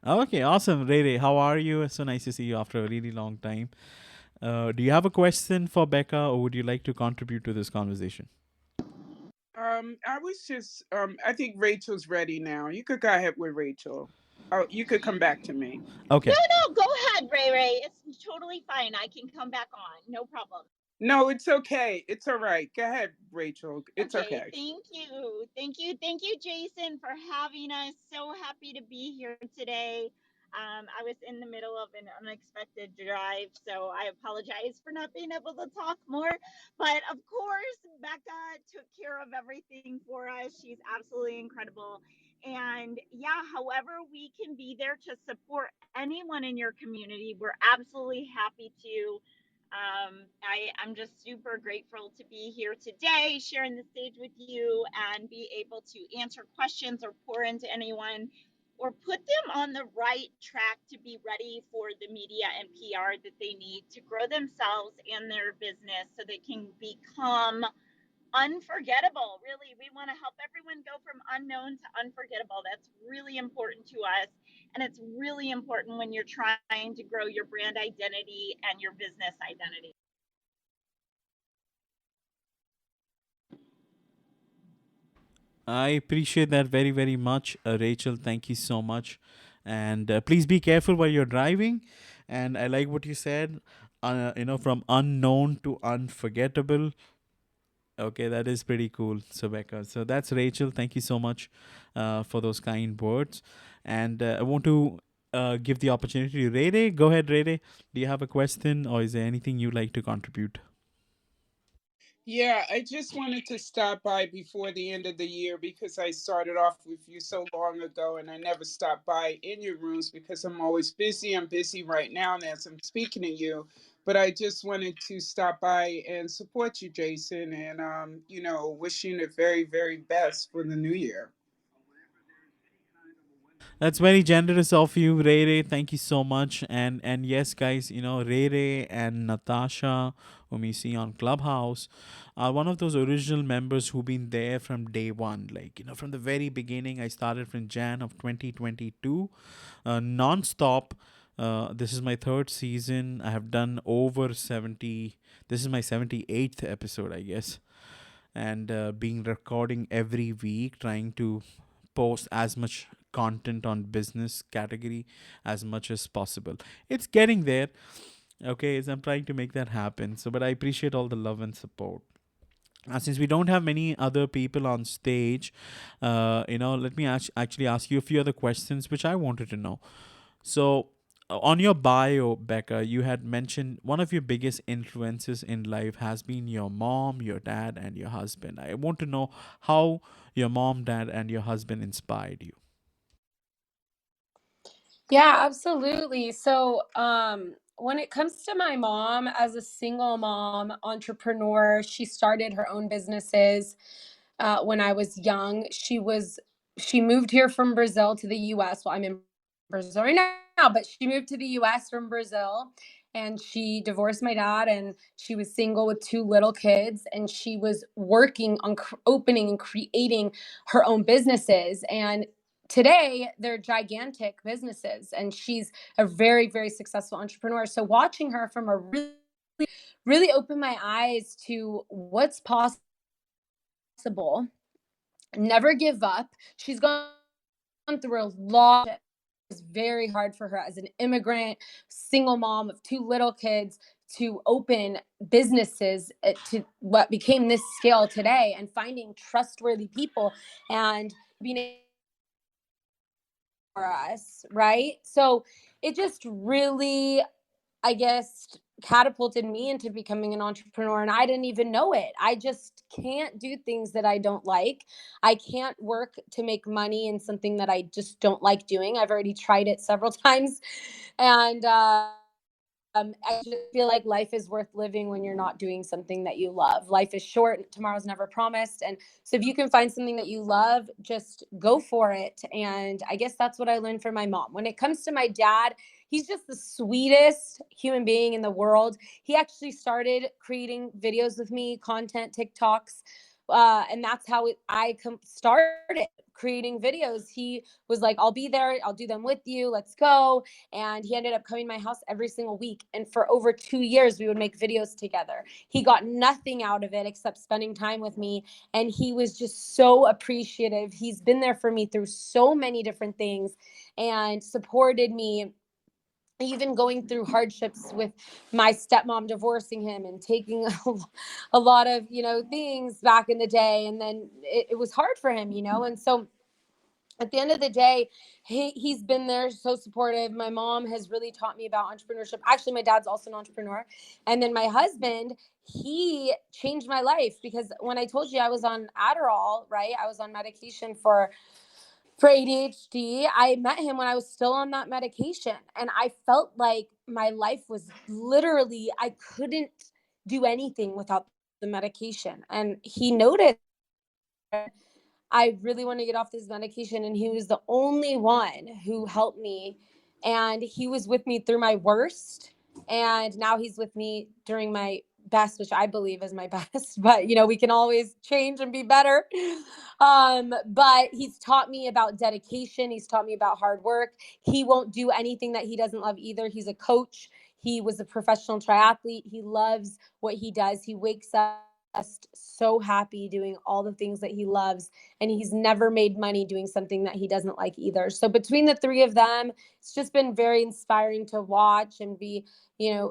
Okay, awesome. Ray Ray, how are you? It's so nice to see you after a really long time. Do you have a question for Becca or would you like to contribute to this conversation? I was just I think Rachel's ready now. You could go ahead with Rachel. Oh, you could come back to me. Okay. No, go ahead, Ray Ray. It's totally fine. I can come back on. No problem. No, it's okay. It's all right. Go ahead, Rachel. It's Okay, okay. thank you. Thank you, Jason, for having us. So happy to be here today. I was in the middle of an unexpected drive, so I apologize for not being able to talk more. But of course, Becca took care of everything for us. She's absolutely incredible. And yeah, however we can be there to support anyone in your community, we're absolutely happy to. I'm just super grateful to be here today, sharing the stage with you and be able to answer questions or pour into anyone or put them on the right track to be ready for the media and PR that they need to grow themselves and their business so they can become unforgettable. Really, we want to help everyone go from unknown to unforgettable. That's really important to us. And it's really important when you're trying to grow your brand identity and your business identity. I appreciate that very, very much, Rachel. Thank you so much. And please be careful while you're driving. And I like what you said, from unknown to unforgettable. Okay, that is pretty cool, Rebecca. So that's Rachel. Thank you so much for those kind words. And I want to give the opportunity to Ray Ray. Go ahead, Ray Ray. Do you have a question or is there anything you'd like to contribute? Yeah, I just wanted to stop by before the end of the year because I started off with you so long ago and I never stopped by in your rooms because I'm always busy. I'm busy right now as I'm speaking to you. But I just wanted to stop by and support you, Jason, and wish you the very, very best for the new year. That's very generous of you, Ray Ray. Thank you so much. And yes, guys, Ray Ray and Natasha, whom you see on Clubhouse, are one of those original members who've been there from day one. Like, from the very beginning, I started from Jan of 2022, non-stop. This is my third season. I have done over 70. This is my 78th episode, I guess. And being recording every week, trying to post as much content on business category as much as possible. It's getting there. Okay, so I'm trying to make that happen. So, but I appreciate all the love and support. Since we don't have many other people on stage, let me actually ask you a few other questions which I wanted to know. So, on your bio, Becca, you had mentioned one of your biggest influences in life has been your mom, your dad, and your husband. I want to know how your mom, dad, and your husband inspired you. Yeah, absolutely. So, when it comes to my mom, as a single mom entrepreneur, she started her own businesses when I was young. She moved here from Brazil to the U.S. Well, I'm in Brazil right now, but she moved to the U.S. from Brazil, and she divorced my dad, and she was single with two little kids, and she was working on opening and creating her own businesses. And today they're gigantic businesses, and she's a very, very successful entrepreneur. So watching her from a really opened my eyes to what's possible. Never give up. She's gone gone through a lot. It was very hard for her as an immigrant, single mom of two little kids to open businesses to what became this scale today, and finding trustworthy people and being for us, right? So it just really, I guess, catapulted me into becoming an entrepreneur, and I didn't even know it. I just can't do things that I don't like. I can't work to make money in something that I just don't like doing. I've already tried it several times, and I just feel like life is worth living when you're not doing something that you love. Life is short, tomorrow's never promised. And so if you can find something that you love, just go for it. And I guess that's what I learned from my mom. When it comes to my dad, he's just the sweetest human being in the world. He actually started creating videos with me, content, TikToks. And that's how started creating videos. He was like, I'll be there. I'll do them with you. Let's go. And he ended up coming to my house every single week. And for over 2 years, we would make videos together. He got nothing out of it except spending time with me. And he was just so appreciative. He's been there for me through so many different things and supported me, even going through hardships with my stepmom divorcing him and taking a lot of, things back in the day. And then it was hard for him, and so at the end of the day, he's been there, so supportive. My mom has really taught me about entrepreneurship. Actually, my dad's also an entrepreneur. And then my husband, he changed my life, because when I told you I was on Adderall, right? I was on medication for ADHD. I met him when I was still on that medication. And I felt like my life was literally, I couldn't do anything without the medication. And he noticed I really want to get off this medication. And he was the only one who helped me. And he was with me through my worst. And now he's with me during my best, which I believe is my best. But, we can always change and be better. But he's taught me about dedication. He's taught me about hard work. He won't do anything that he doesn't love either. He's a coach. He was a professional triathlete. He loves what he does. He wakes up just so happy doing all the things that he loves, and he's never made money doing something that he doesn't like either. So between the three of them, it's just been very inspiring to watch and be,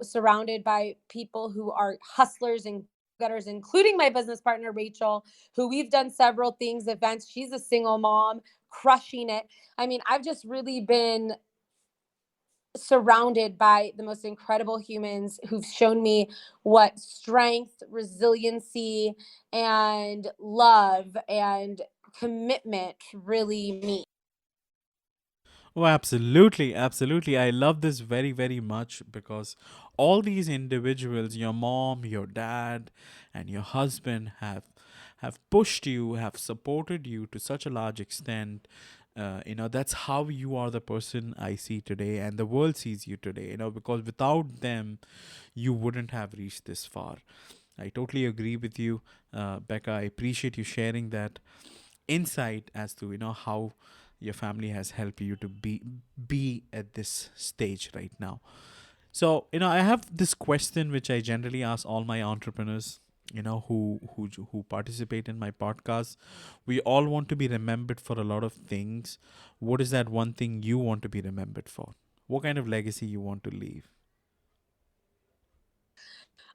surrounded by people who are hustlers and getters, including my business partner Rachel, who we've done several things, events. She's a single mom, crushing it. I mean, I've just really been surrounded by the most incredible humans who've shown me what strength, resiliency, and love and commitment really mean. Oh, absolutely, absolutely. I love this very, very much because all these individuals, your mom, your dad, and your husband have pushed you, have supported you to such a large extent. That's how you are the person I see today, and the world sees you today. Because without them, you wouldn't have reached this far. I totally agree with you, Becca. I appreciate you sharing that insight as to how your family has helped you to be at this stage right now. So I have this question which I generally ask all my entrepreneurs, who participate in my podcast. We all want to be remembered for a lot of things. What is that one thing you want to be remembered for? What kind of legacy you want to leave?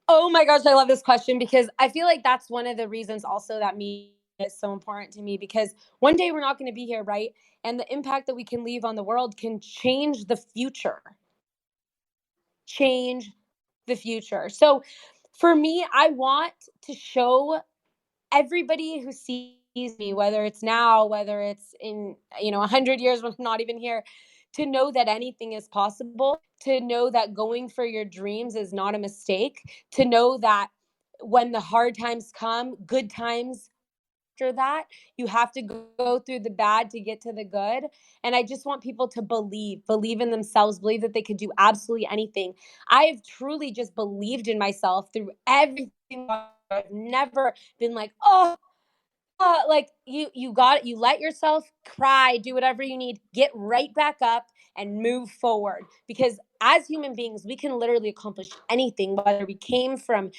Oh my gosh, I love this question, because I feel like that's one of the reasons also that me is so important to me, because one day we're not going to be here, right? And the impact that we can leave on the world can change the future. Change the future. So for me, I want to show everybody who sees me, whether it's now, whether it's in 100 years when I'm not even here, to know that anything is possible, to know that going for your dreams is not a mistake, to know that when the hard times come, good times after that. You have to go through the bad to get to the good. And I just want people to believe in themselves, believe that they could do absolutely anything. I have truly just believed in myself through everything. I've never been like, like you got it. You let yourself cry, do whatever you need, get right back up and move forward. Because as human beings, we can literally accomplish anything, whether we came from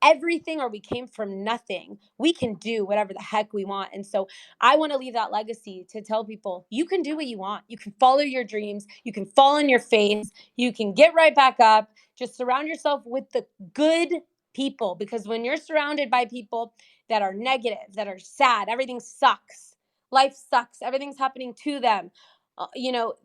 everything or we came from nothing, we can do whatever the heck we want. And so I want to leave that legacy to tell people you can do what you want. You can follow your dreams. You can fall on your face. You can get right back up. Just surround yourself with the good people, because when you're surrounded by people that are negative, that are sad, everything sucks, life sucks, everything's happening to them,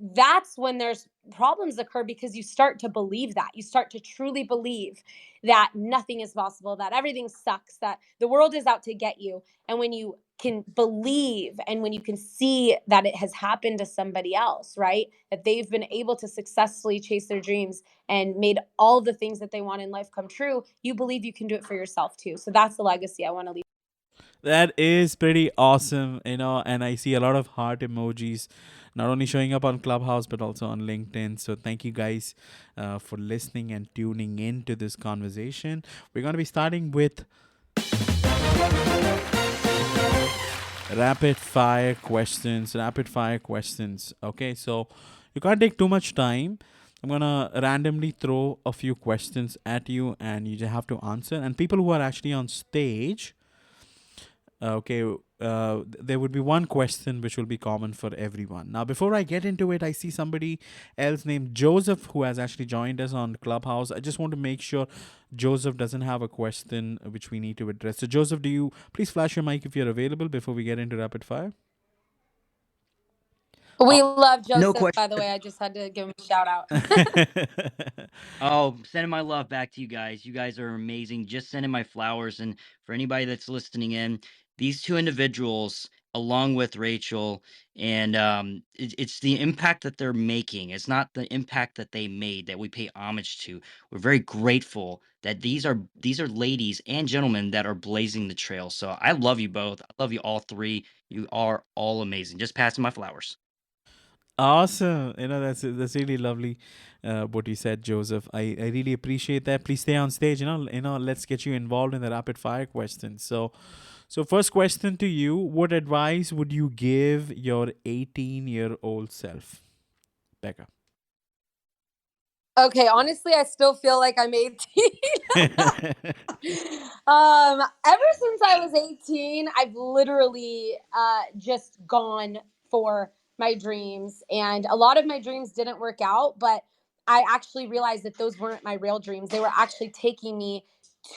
that's when there's problems occur, because you start to believe that. You start to truly believe that nothing is possible, that everything sucks, that the world is out to get you. And when you can believe and when you can see that it has happened to somebody else, right? That they've been able to successfully chase their dreams and made all the things that they want in life come true, you believe you can do it for yourself too. So that's the legacy I want to leave. That is pretty awesome, and I see a lot of heart emojis, not only showing up on Clubhouse, but also on LinkedIn. So thank you guys for listening and tuning in to this conversation. We're going to be starting with rapid fire questions. Okay, so you can't take too much time. I'm going to randomly throw a few questions at you, and you just have to answer. And people who are actually on stage, there would be one question which will be common for everyone. Now, before I get into it, I see somebody else named Joseph who has actually joined us on Clubhouse. I just want to make sure Joseph doesn't have a question which we need to address. So, Joseph, do you please flash your mic if you're available before we get into rapid fire? We love No Joseph, by the way. I just had to give him a shout out. Oh, sending my love back to you guys. You guys are amazing. Just sending my flowers. And for anybody that's listening in, these two individuals, along with Rachel, and it's the impact that they're making. It's not the impact that they made that we pay homage to. We're very grateful that these are ladies and gentlemen that are blazing the trail. So I love you both. I love you all three. You are all amazing. Just passing my flowers. Awesome. That's really lovely what you said, Joseph. I really appreciate that. Please stay on stage. Let's get you involved in the rapid fire questions. So first question to you, what advice would you give your 18-year-old self? Becca. Okay, honestly, I still feel like I'm 18. Ever since I was 18, I've literally just gone for my dreams, and a lot of my dreams didn't work out, but I actually realized that those weren't my real dreams. They were actually taking me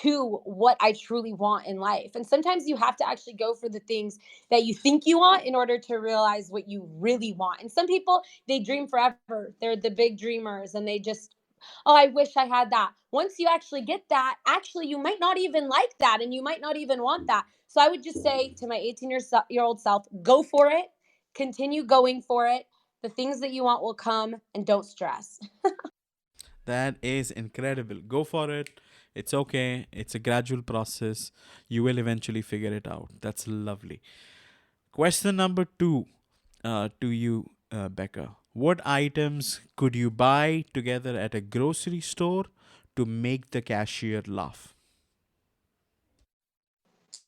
to what I truly want in life. And sometimes you have to actually go for the things that you think you want in order to realize what you really want. And some people, they dream forever. They're the big dreamers, and they just, oh, I wish I had that. Once you actually get that, actually, you might not even like that, and you might not even want that. So I would just say to my 18-year-old self, go for it, continue going for it. The things that you want will come, and don't stress. That is incredible. Go for it. It's okay. It's a gradual process. You will eventually figure it out. That's lovely. Question number 2 to you, Becca. What items could you buy together at a grocery store to make the cashier laugh?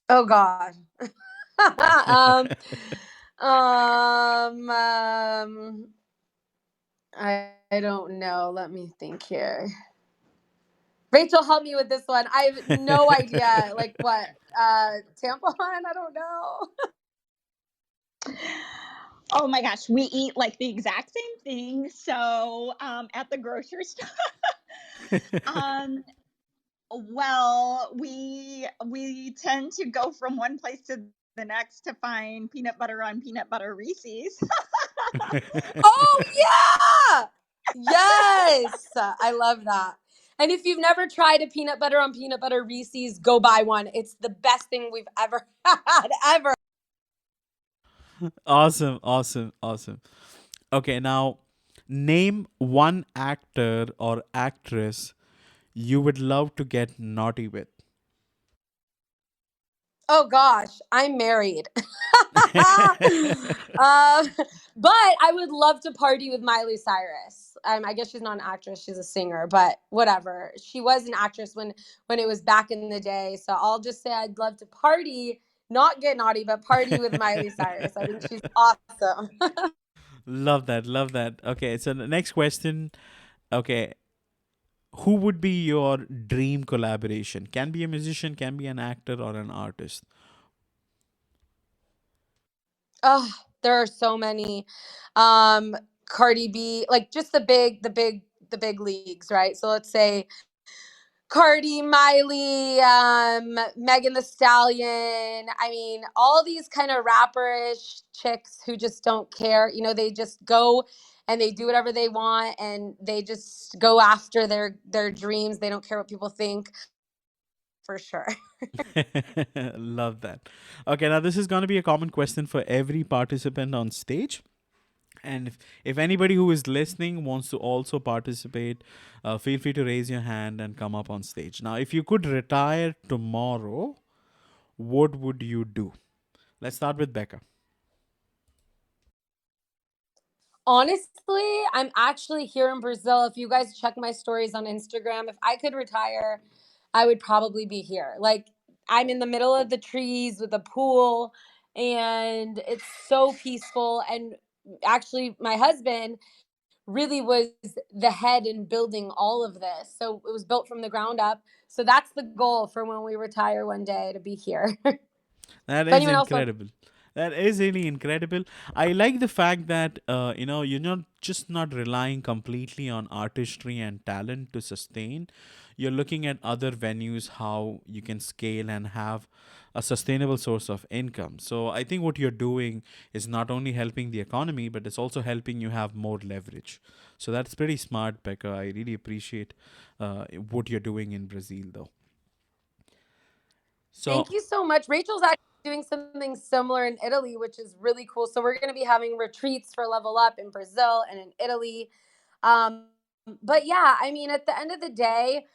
Oh God. um, um, um, I don't know. Let me think here. Rachel, help me with this one. I have no idea. Like what? Tampon? I don't know. Oh my gosh, we eat like the exact same thing. So at the grocery store, well, we tend to go from one place to the next to find peanut butter on peanut butter Reese's. Oh yeah, yes, I love that. And if you've never tried a peanut butter on peanut butter Reese's, go buy one. It's the best thing we've ever had, ever. Awesome, awesome, awesome. Okay, now name one actor or actress you would love to get naughty with. Oh gosh, I'm married. But I would love to party with Miley Cyrus. I guess she's not an actress; she's a singer. But whatever, she was an actress when it was back in the day. So I'll just say I'd love to party, not get naughty, but party with Miley Cyrus. I think she's awesome. Love that, love that. Okay, so the next question. Okay, who would be your dream collaboration? Can be a musician, can be an actor or an artist. Oh, there are so many. Um, Cardi B, like just the big leagues, right? So let's say Cardi, Miley, Megan the Stallion. I mean, all these kind of rapperish chicks who just don't care. They just go and they do whatever they want and they just go after their dreams. They don't care what people think, for sure. Love that. Okay, now this is going to be a common question for every participant on stage. And if anybody who is listening wants to also participate, feel free to raise your hand and come up on stage. Now, if you could retire tomorrow, what would you do? Let's start with Becca. Honestly, I'm actually here in Brazil. If you guys check my stories on Instagram, if I could retire, I would probably be here. Like, I'm in the middle of the trees with a pool, and it's so peaceful. And actually, my husband really was the head in building all of this. So it was built from the ground up. So that's the goal for when we retire one day, to be here. If That is anyone else wants. incredible. That is really incredible. I like the fact that you're not relying completely on artistry and talent to sustain. You're looking at other venues how you can scale and have a sustainable source of income. So I think what you're doing is not only helping the economy, but it's also helping you have more leverage. So that's pretty smart, Becca. I really appreciate what you're doing in Brazil, though. Thank So you so much. Rachel's actually doing something similar in Italy, which is really cool. So we're going to be having retreats for Level Up in Brazil and in Italy. But yeah, I mean, at the end of the day,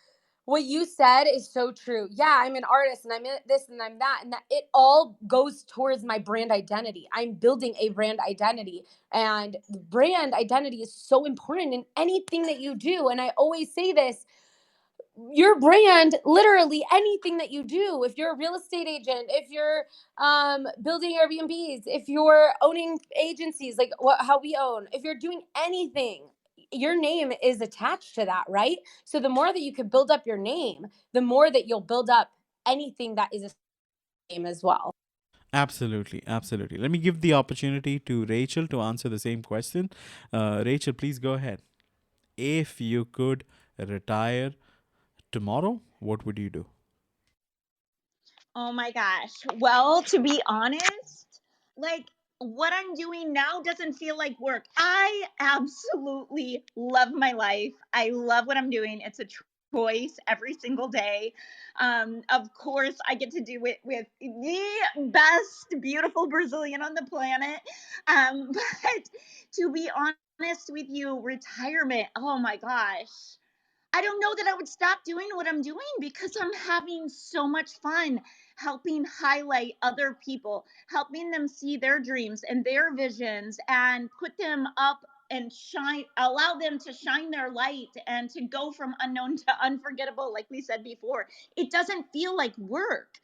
what you said is so true. Yeah, I'm an artist and I'm in this and I'm that, and that it all goes towards my brand identity. I'm building a brand identity, and brand identity is so important in anything that you do. And I always say this, your brand, literally anything that you do, if you're a real estate agent, if you're building Airbnbs, if you're owning agencies like how we own, if you're doing anything, your name is attached to that, right? So the more that you can build up your name, the more that you'll build up anything that is a name as well. absolutely, absolutely. Let me give the opportunity to Rachel to answer the same question. Rachel, please go ahead. If you could retire tomorrow, what would you do? Oh my gosh. Well, to be honest, like what I'm doing now doesn't feel like work. I absolutely love my life. I love what I'm doing. It's a choice every single day. Of course, I get to do it with the best, beautiful Brazilian on the planet. But to be honest with you, retirement, oh my gosh. I don't know that I would stop doing what I'm doing because I'm having so much fun helping highlight other people, helping them see their dreams and their visions and put them up and shine, allow them to shine their light and to go from unknown to unforgettable, like we said before. It doesn't feel like work.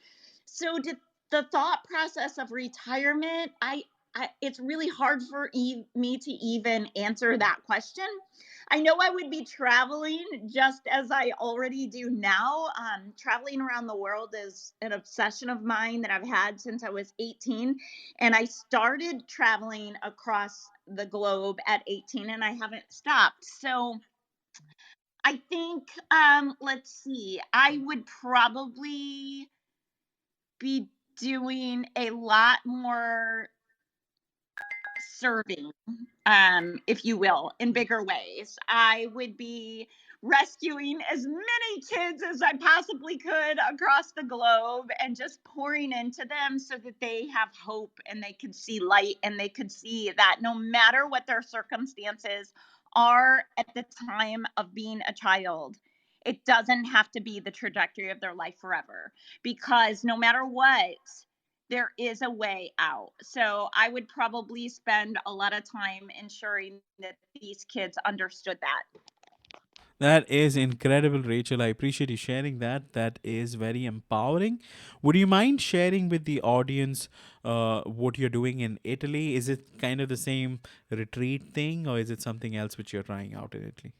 So, the thought process of retirement, it's really hard for me to even answer that question. I know I would be traveling just as I already do now. Traveling around the world is an obsession of mine that I've had since I was 18. And I started traveling across the globe at 18 and I haven't stopped. So I think, let's see, I would probably be doing a lot more serving, if you will, in bigger ways. I would be rescuing as many kids as I possibly could across the globe and just pouring into them so that they have hope and they could see light and they could see that no matter what their circumstances are at the time of being a child, it doesn't have to be the trajectory of their life forever, because no matter what, there is a way out. So I would probably spend a lot of time ensuring that these kids understood that. That is incredible, Rachel. I appreciate you sharing that. That is very empowering. Would you mind sharing with the audience what you're doing in Italy? Is it kind of the same retreat thing, or is it something else which you're trying out in Italy?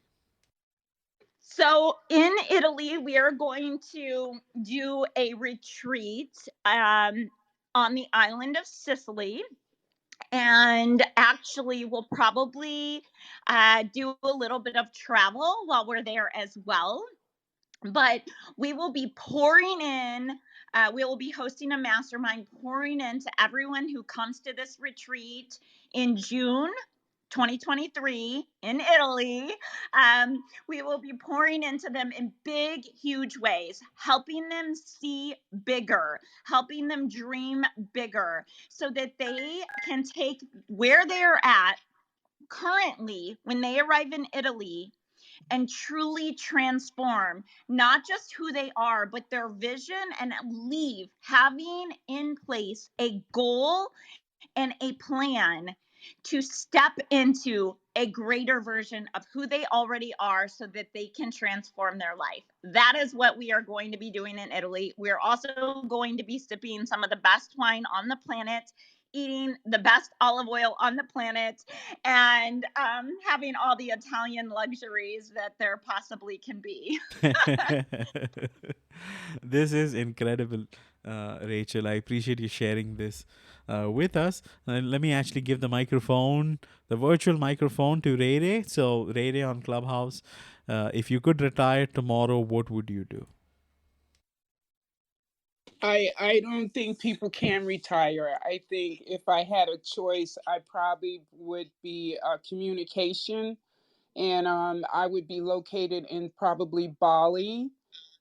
So in Italy, we are going to do a retreat on the island of Sicily. And actually, we'll probably do a little bit of travel while we're there as well. But we will be pouring in, we will be hosting a mastermind pouring into everyone who comes to this retreat in June 2023 in Italy. We will be pouring into them in big, huge ways, helping them see bigger, helping them dream bigger so that they can take where they're at currently when they arrive in Italy and truly transform not just who they are, but their vision, and leave having in place a goal and a plan to step into a greater version of who they already are so that they can transform their life. That is what we are going to be doing in Italy. We're also going to be sipping some of the best wine on the planet, eating the best olive oil on the planet, and having all the Italian luxuries that there possibly can be. This is incredible, Rachel. I appreciate you sharing this with us. Let me actually give the microphone, the virtual microphone, to Ray Ray. So, Ray Ray on Clubhouse, if you could retire tomorrow, what would you do? I don't think people can retire. I think if I had a choice, I probably would be communication, and I would be located in probably Bali,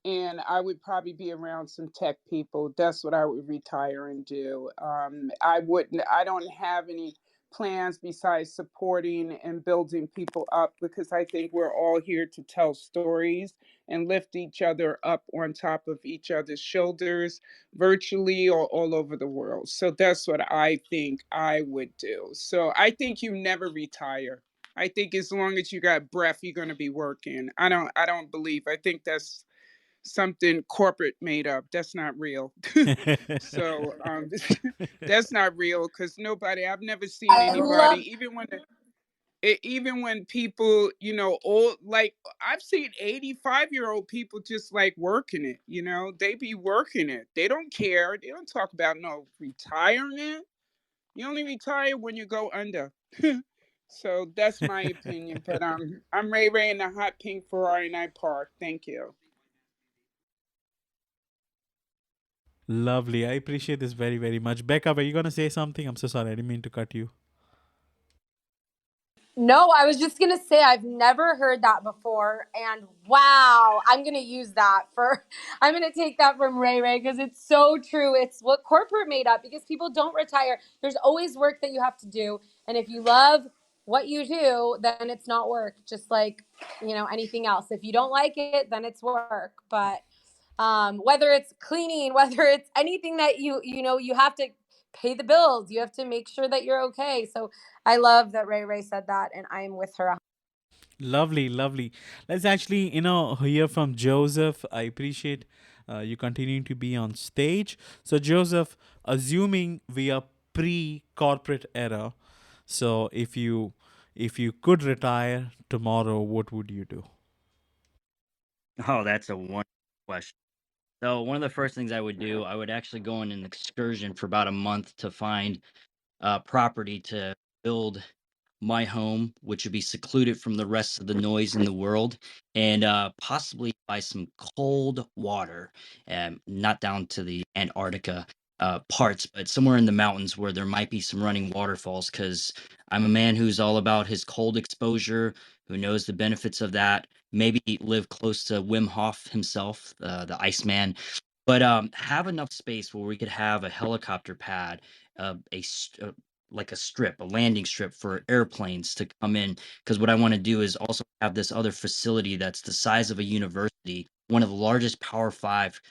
and I would probably be around some tech people. That's what I would retire and do. I wouldn't. I don't have any plans besides supporting and building people up, because I think we're all here to tell stories and lift each other up on top of each other's shoulders, virtually or all over the world. So that's what I think I would do. So I think you never retire. I think as long as you got breath, you're going to be working. I don't believe. I think that's something corporate made up. That's not real. So that's not real, because nobody. I've never seen I anybody, love even when people, old, like I've seen 85-year-old people just like working it. They be working it. They don't care. They don't talk about no retirement. You only retire when you go under. So that's my opinion. But I'm Ray Ray in the hot pink Ferrari, and I park. Thank you. Lovely. I appreciate this very, very much. Becca, were you going to say something? I'm so sorry. I didn't mean to cut you. No, I was just gonna say I've never heard that before, and wow, I'm gonna use that for. I'm gonna take that from Ray Ray because it's so true. It's what corporate made up because people don't retire. There's always work that you have to do, and if you love what you do, then it's not work. Just like anything else. If you don't like it, then it's work. But whether it's cleaning, whether it's anything that you have to pay the bills, you have to make sure that you're okay. So I love that Ray Ray said that, and I'm with her. Lovely, lovely. Let's actually, hear from Joseph. I appreciate you continuing to be on stage. So, Joseph, assuming we are pre-corporate era, so if you could retire tomorrow, what would you do? Oh, that's a wonderful question. So one of the first things I would do, I would actually go on an excursion for about a month to find property to build my home, which would be secluded from the rest of the noise in the world, and possibly buy some cold water, not down to the Antarctica parts, but somewhere in the mountains where there might be some running waterfalls. Because I'm a man who's all about his cold exposure, who knows the benefits of that. Maybe live close to Wim Hof himself, the Iceman, but have enough space where we could have a helicopter pad, like a strip, a landing strip for airplanes to come in. Because what I want to do is also have this other facility that's the size of a university, one of the largest Power Five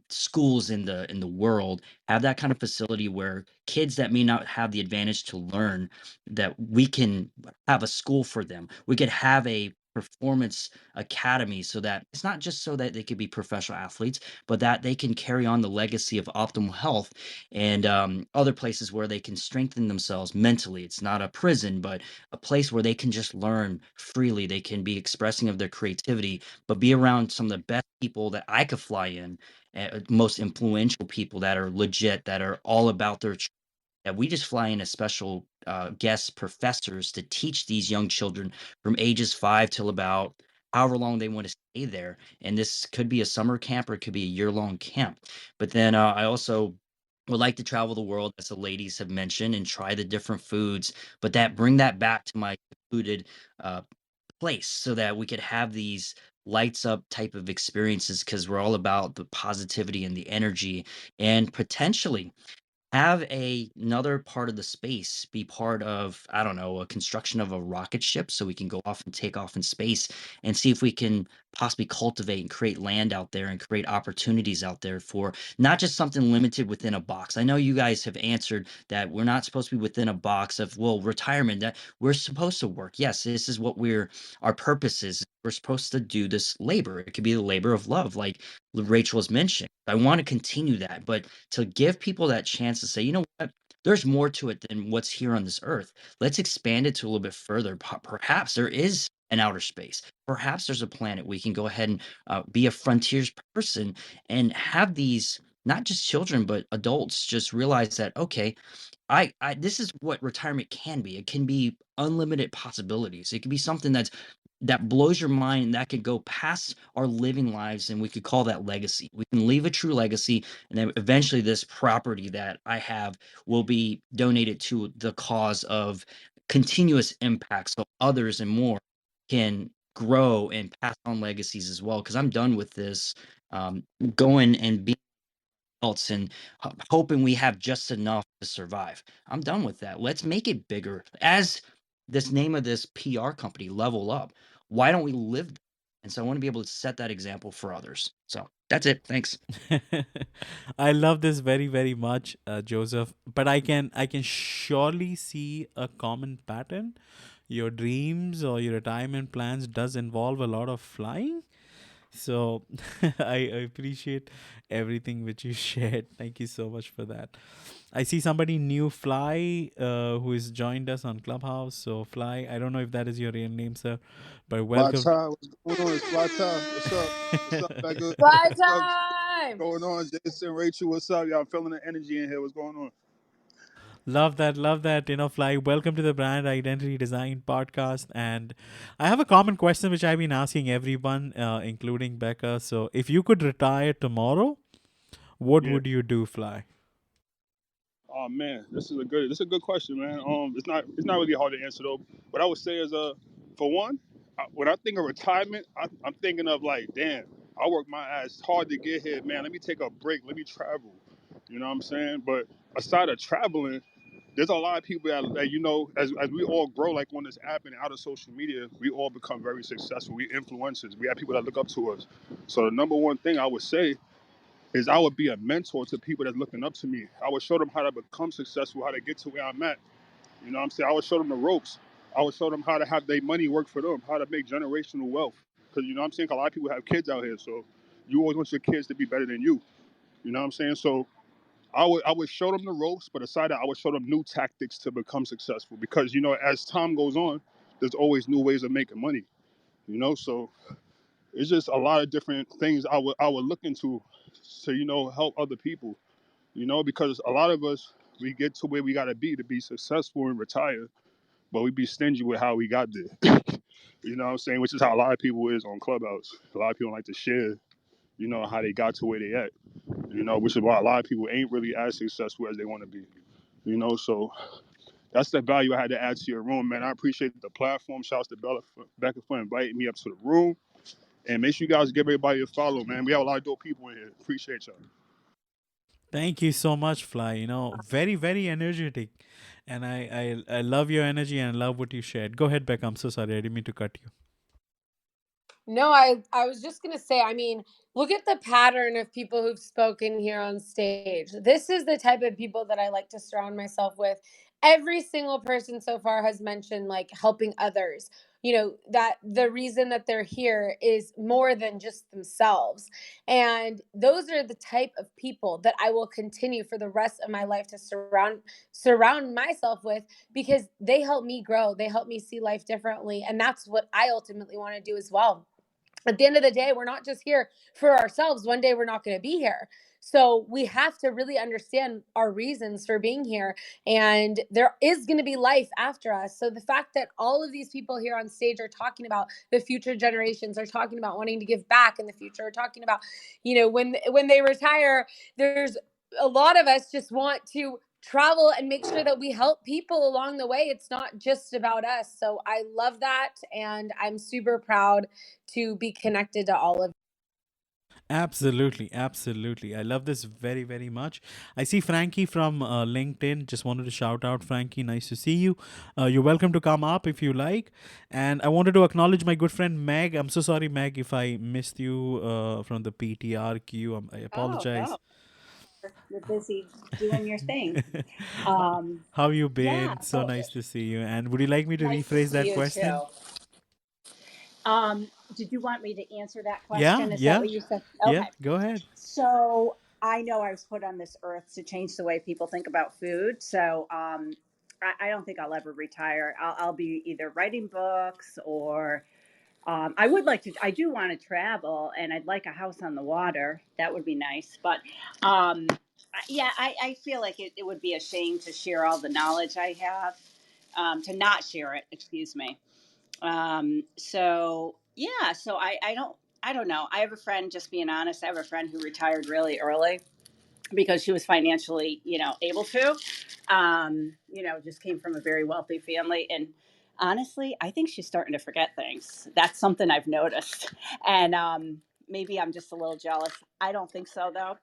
schools in the world. Have that kind of facility where kids that may not have the advantage to learn, that we can have a school for them. We could have a performance academy, so that it's not just so that they could be professional athletes, but that they can carry on the legacy of optimal health and other places where they can strengthen themselves mentally. It's not a prison, but a place where they can just learn freely. They can be expressing of their creativity, but be around some of the best people that I could fly in, most influential people that are legit, that are all about their that we just fly in as special guest professors to teach these young children from ages 5 till about however long they want to stay there. And this could be a summer camp or it could be a year-long camp. But then I also would like to travel the world, as the ladies have mentioned, and try the different foods, but that bring that back to my secluded uh, place so that we could have these lights up type of experiences, because we're all about the positivity and the energy, and potentially have another part of the space be part of, I don't know, a construction of a rocket ship so we can go off and take off in space and see if we can possibly cultivate and create land out there and create opportunities out there for not just something limited within a box. I know you guys have answered that we're not supposed to be within a box of, well, retirement, that we're supposed to work. Yes, this is what our purpose is. We're supposed to do this labor. It could be the labor of love, like Rachel was mentioning. I want to continue that, but to give people that chance to say, you know what, there's more to it than what's here on this earth. Let's expand it to a little bit further. Perhaps there is an outer space. Perhaps there's a planet we can go ahead and be a frontiers person and have these not just children but adults just realize that, okay, I this is what retirement can be. It can be unlimited possibilities. It can be something that blows your mind and that could go past our living lives, and we could call that legacy. We can leave a true legacy, and then eventually this property that I have will be donated to the cause of continuous impact, so others and more can grow and pass on legacies as well, because I'm done with this um, going and being else and hoping we have just enough to survive. I'm done with that. Let's make it bigger. As this name of this PR company, Level Up, why don't we live? And so I want to be able to set that example for others. So that's it. Thanks. I love this very very much, Joseph. But I can surely see a common pattern. Your dreams or your retirement plans does involve a lot of flying. So I appreciate everything which you shared. Thank you so much for that. I see somebody new, Fly, who has joined us on Clubhouse. So Fly, I don't know if that is your real name, sir, but Fly welcome. Tie, what's going on? It's Fly Tie. What's up? What's up, Becca? Fly What's up? time. Going on, Jason, Rachel, what's up? Y'all feeling the energy in here? What's going on? Love that, love that. Fly, welcome to the Brand Identity Design Podcast. And I have a common question which I've been asking everyone, including Becca. So if you could retire tomorrow, what Yeah. would you do, Fly? Oh man, this is a good question, man. It's not really hard to answer though. What I would say is for one, when I think of retirement, I'm thinking of like, damn, I worked my ass hard to get here, man. Let me take a break. Let me travel. You know what I'm saying? But aside of traveling, there's a lot of people that as we all grow, like on this app and out of social media, we all become very successful. We influencers. We have people that look up to us. So the number one thing I would say is I would be a mentor to people that's looking up to me. I would show them how to become successful, how to get to where I'm at. You know what I'm saying? I would show them the ropes. I would show them how to have their money work for them, how to make generational wealth. Because you know what I'm saying? A lot of people have kids out here, so you always want your kids to be better than you. You know what I'm saying? So I would show them the ropes, but aside that, I would show them new tactics to become successful. Because as time goes on, there's always new ways of making money. So it's just a lot of different things I would look into to help other people. Because a lot of us we get to where we gotta be to be successful and retire, but we be stingy with how we got there. You know what I'm saying? Which is how a lot of people is on Clubhouse. A lot of people like to share, how they got to where they at. Which is why a lot of people ain't really as successful as they want to be. So that's the value I had to add to your room, man. I appreciate the platform. Shouts to Becca for inviting me up to the room. And make sure you guys give everybody a follow, man. We have a lot of dope people in here. Appreciate y'all. Thank you so much, Fly. Very, very energetic. And I love your energy and love what you shared. Go ahead, Becca. I'm so sorry. I didn't mean to cut you. No, I was just going to say, I mean, look at the pattern of people who've spoken here on stage. This is the type of people that I like to surround myself with. Every single person so far has mentioned like helping others, that the reason that they're here is more than just themselves. And those are the type of people that I will continue for the rest of my life to surround myself with, because they help me grow. They help me see life differently. And that's what I ultimately want to do as well. At the end of the day, we're not just here for ourselves. One day we're not going to be here. So we have to really understand our reasons for being here. And there is going to be life after us. So the fact that all of these people here on stage are talking about the future generations, are talking about wanting to give back in the future, are talking about, when they retire, there's a lot of us just want to travel and make sure that we help people along the way. It's not just about us. So I love that. And I'm super proud to be connected to all of you. Absolutely, absolutely. I love this very, very much. I see Frankie from LinkedIn. Just wanted to shout out, Frankie. Nice to see you. You're welcome to come up if you like. And I wanted to acknowledge my good friend Meg. I'm so sorry, Meg, if I missed you from the PTR queue. I apologize. Oh, no. You're busy doing your thing. How you Yeah, been? So nice to see you. And would you like me to nice to rephrase see that you question? too. Did you want me to answer that Yeah, question? Is that yeah, what you said? yeah. Okay. Go ahead. So I know I was put on this earth to change the way people think about food. So I don't think I'll ever retire. I'll be either writing books or I would like to. I do want to travel, and I'd like a house on the water. That would be nice. But yeah, I feel like it would be a shame to share all the knowledge I have, to not share it. Excuse me. So yeah, so I don't know. I have a friend, just being honest, I have a friend who retired really early because she was financially, able to, just came from a very wealthy family. And honestly, I think she's starting to forget things. That's something I've noticed. And maybe I'm just a little jealous. I don't think so though.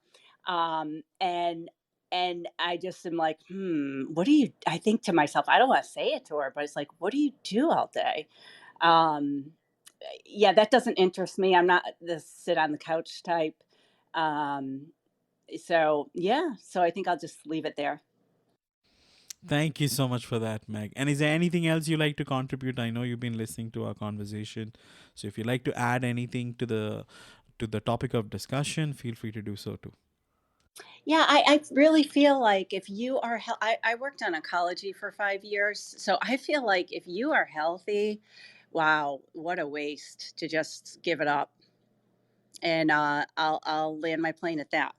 And I just am like, what do you, I think to myself, I don't want to say it to her, but it's like, what do you do all day? Um, yeah, that doesn't interest me. I'm not the sit on the couch type. Um, so yeah, so I think I'll just leave it there. Thank you so much for that, Meg. And is there anything else you like to contribute? I know you've been listening to our conversation, so if you'd like to add anything to the topic of discussion, feel free to do so too. Yeah, I really feel like if you are, I worked on oncology for 5 years. So I feel like if you are healthy, wow, what a waste to just give it up. And I'll land my plane at that.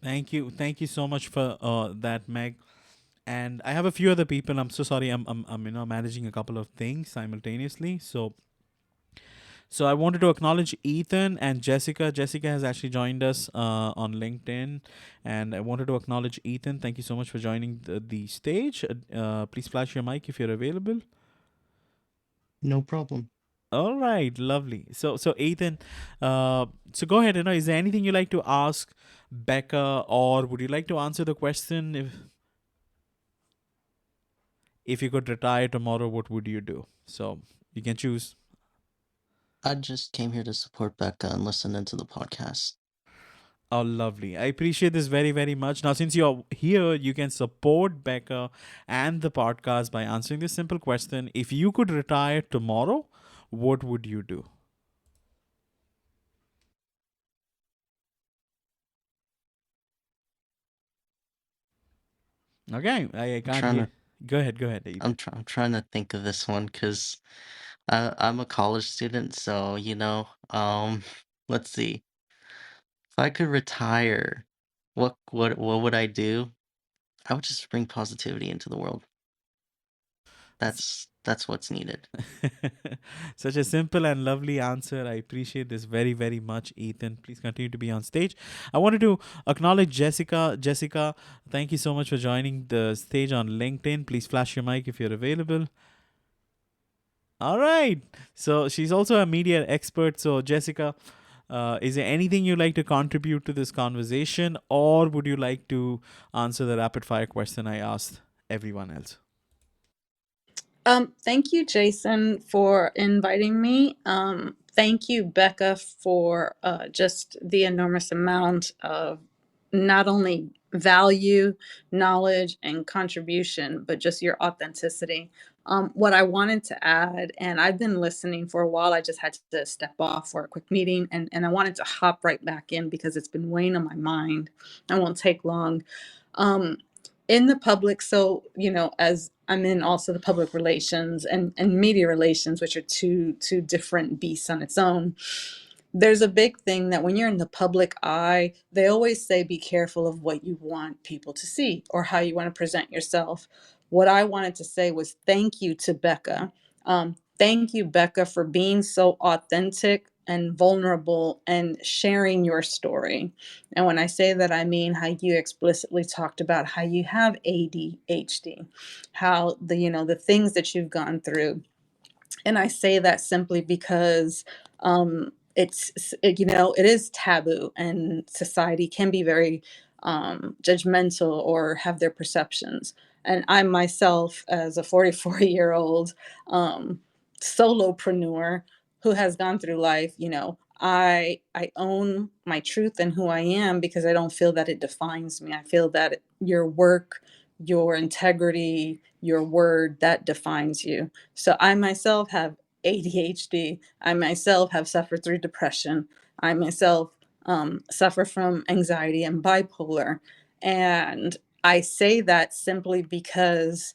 Thank you so much for that, Meg. And I have a few other people. I'm so sorry. I'm managing a couple of things simultaneously. So I wanted to acknowledge Ethan and Jessica. Jessica has actually joined us on LinkedIn, and I wanted to acknowledge Ethan. Thank you so much for joining the stage. Please flash your mic if you're available. No problem. All right, lovely. So Ethan, so go ahead. Is there anything you like to ask Becca, or would you like to answer the question if you could retire tomorrow, what would you do? So you can choose. I just came here to support Becca and listen into the podcast. Oh, lovely. I appreciate this very, very much. Now, since you're here, you can support Becca and the podcast by answering this simple question. If you could retire tomorrow, what would you do? Okay, I can't hear. Go ahead, Ethan. I'm trying to think of this one because I'm a college student, so let's see. If I could retire, what would I do? I would just bring positivity into the world. That's what's needed. Such a simple and lovely answer. I appreciate this very, very much, Ethan. Please continue to be on stage. I wanted to acknowledge Jessica. Jessica, thank you so much for joining the stage on LinkedIn. Please flash your mic if you're available. All right. So she's also a media expert. So Jessica, is there anything you'd like to contribute to this conversation, or would you like to answer the rapid fire question I asked everyone else? Thank you, Jason, for inviting me. Thank you, Becca, for just the enormous amount of not only value, knowledge, and contribution, but just your authenticity. What I wanted to add, and I've been listening for a while, I just had to step off for a quick meeting, and I wanted to hop right back in because it's been weighing on my mind. I won't take long. Um, in the public, so as I'm in also the public relations and media relations, which are two different beasts on its own. There's a big thing that when you're in the public eye, they always say be careful of what you want people to see or how you want to present yourself. What I wanted to say was thank you to Becca. Thank you, Becca, for being so authentic and vulnerable and sharing your story. And when I say that, I mean how you explicitly talked about how you have ADHD, how the things that you've gone through. And I say that simply because it is taboo, and society can be very judgmental or have their perceptions. And I myself, as a 44-year-old solopreneur who has gone through life, I own my truth and who I am because I don't feel that it defines me. I feel that your work, your integrity, your word, that defines you. So I myself have ADHD. I myself have suffered through depression. I myself suffer from anxiety and bipolar. And I say that simply because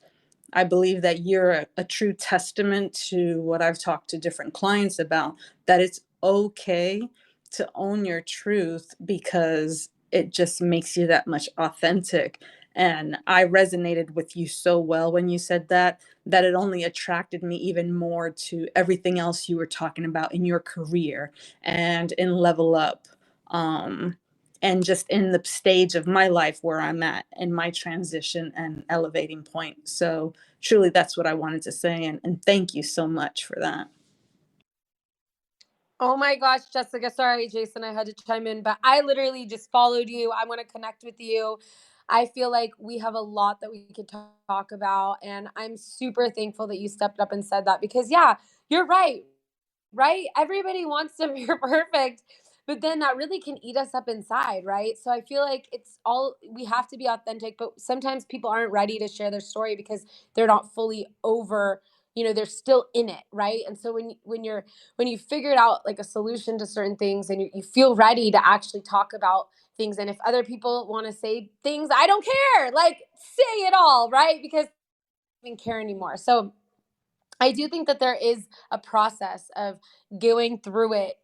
I believe that you're a true testament to what I've talked to different clients about, that it's okay to own your truth because it just makes you that much authentic. And I resonated with you so well when you said that it only attracted me even more to everything else you were talking about in your career and in Level Up. And just in the stage of my life where I'm at in my transition and elevating point. So truly, that's what I wanted to say. And thank you so much for that. Oh my gosh, Jessica. Sorry, Jason, I had to chime in, but I literally just followed you. I want to connect with you. I feel like we have a lot that we could talk about. And I'm super thankful that you stepped up and said that because, yeah, you're right? Everybody wants to be perfect, but then that really can eat us up inside, right? So I feel like we have to be authentic, but sometimes people aren't ready to share their story because they're not fully over, they're still in it, right? And so when you figured out like a solution to certain things and you feel ready to actually talk about things, and if other people want to say things, I don't care, like say it all, right? Because I don't even care anymore. So I do think that there is a process of going through it,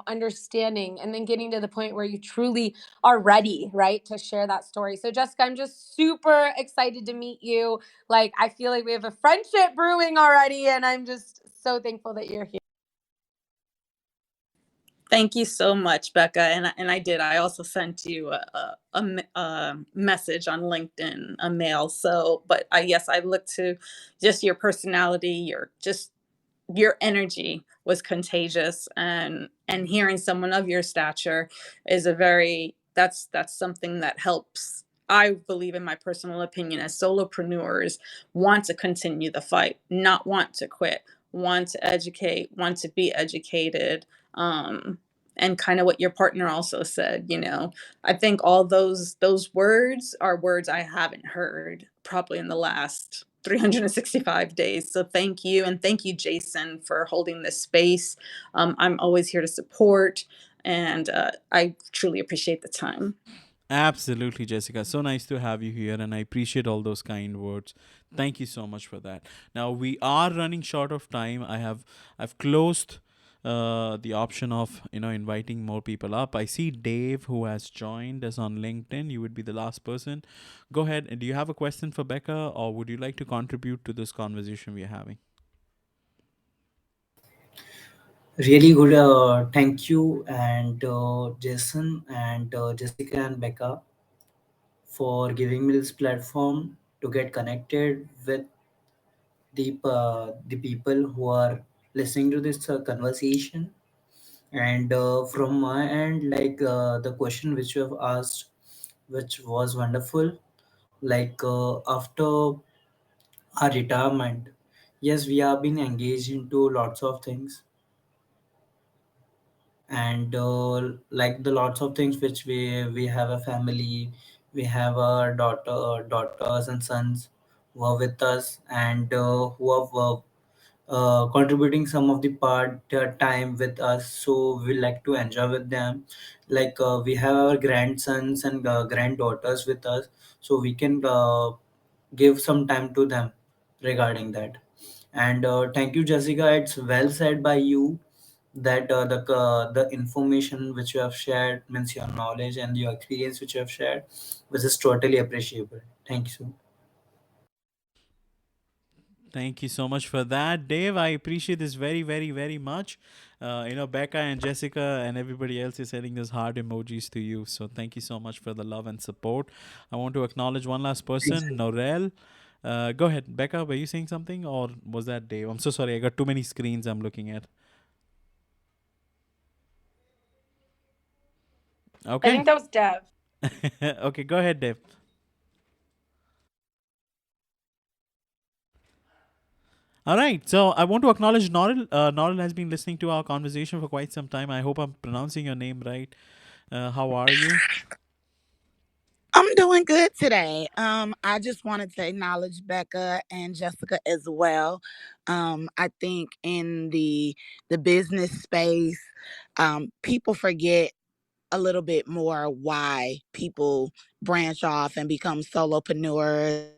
understanding, and then getting to the point where you truly are ready, right, to share that story. So, Jessica, I'm just super excited to meet you. Like, I feel like we have a friendship brewing already, and I'm just so thankful that you're here. Thank you so much, Becca. And I did. I also sent you a message on LinkedIn, a mail. So, but yes, I look to just your personality, your energy was contagious, and hearing someone of your stature is that's something that helps. I believe, in my personal opinion, as solopreneurs want to continue the fight, not want to quit, want to educate, want to be educated. And kind of what your partner also said, I think all those words are words I haven't heard probably in the last 365 days. So thank you. And thank you, Jason, for holding this space. I'm always here to support, and I truly appreciate the time. Absolutely, Jessica. So nice to have you here, and I appreciate all those kind words. Thank you so much for that. Now we are running short of time. I've closed the option of inviting more people up. I see Dave who has joined us on LinkedIn. You would be the last person. Go ahead. Do you have a question for Becca, or would you like to contribute to this conversation we are having? Really good. Thank you, and Jason and Jessica and Becca, for giving me this platform to get connected with the people who are listening to this conversation. And from my end, like the question which you have asked, which was wonderful, like after our retirement, yes, we have been engaged into lots of things, and like the lots of things which we have a family, We have our daughters and sons who are with us, and who are contributing some of the part time with us, so we like to enjoy with them. Like we have our grandsons and granddaughters with us, so we can give some time to them regarding that. And thank you, Jessica. It's well said by you that the information which you have shared means your knowledge and your experience which you have shared, which is totally appreciable. Thank you so. Thank you so much for that, Dave. I appreciate this very, very, very much. Becca and Jessica and everybody else is sending those heart emojis to you. So thank you so much for the love and support. I want to acknowledge one last Thanks. person, Norel. Go ahead, Becca. Were you saying something, or was that Dave? I'm so sorry. I got too many screens I'm looking at. I Okay. think that was Dev. Okay, go ahead, Dave. All right. So I want to acknowledge Norel. Norel has been listening to our conversation for quite some time. I hope I'm pronouncing your name right. How are you? I'm doing good today. I just wanted to acknowledge Becca and Jessica as well. I think in the business space, people forget a little bit more why people branch off and become solopreneurs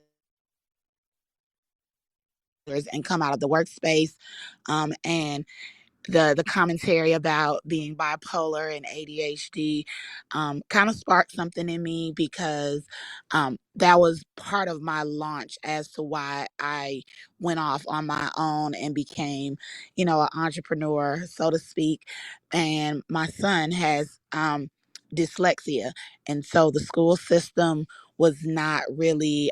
and come out of the workspace. And the commentary about being bipolar and ADHD kind of sparked something in me because that was part of my launch as to why I went off on my own and became, an entrepreneur, so to speak. And my son has dyslexia, and so the school system was not really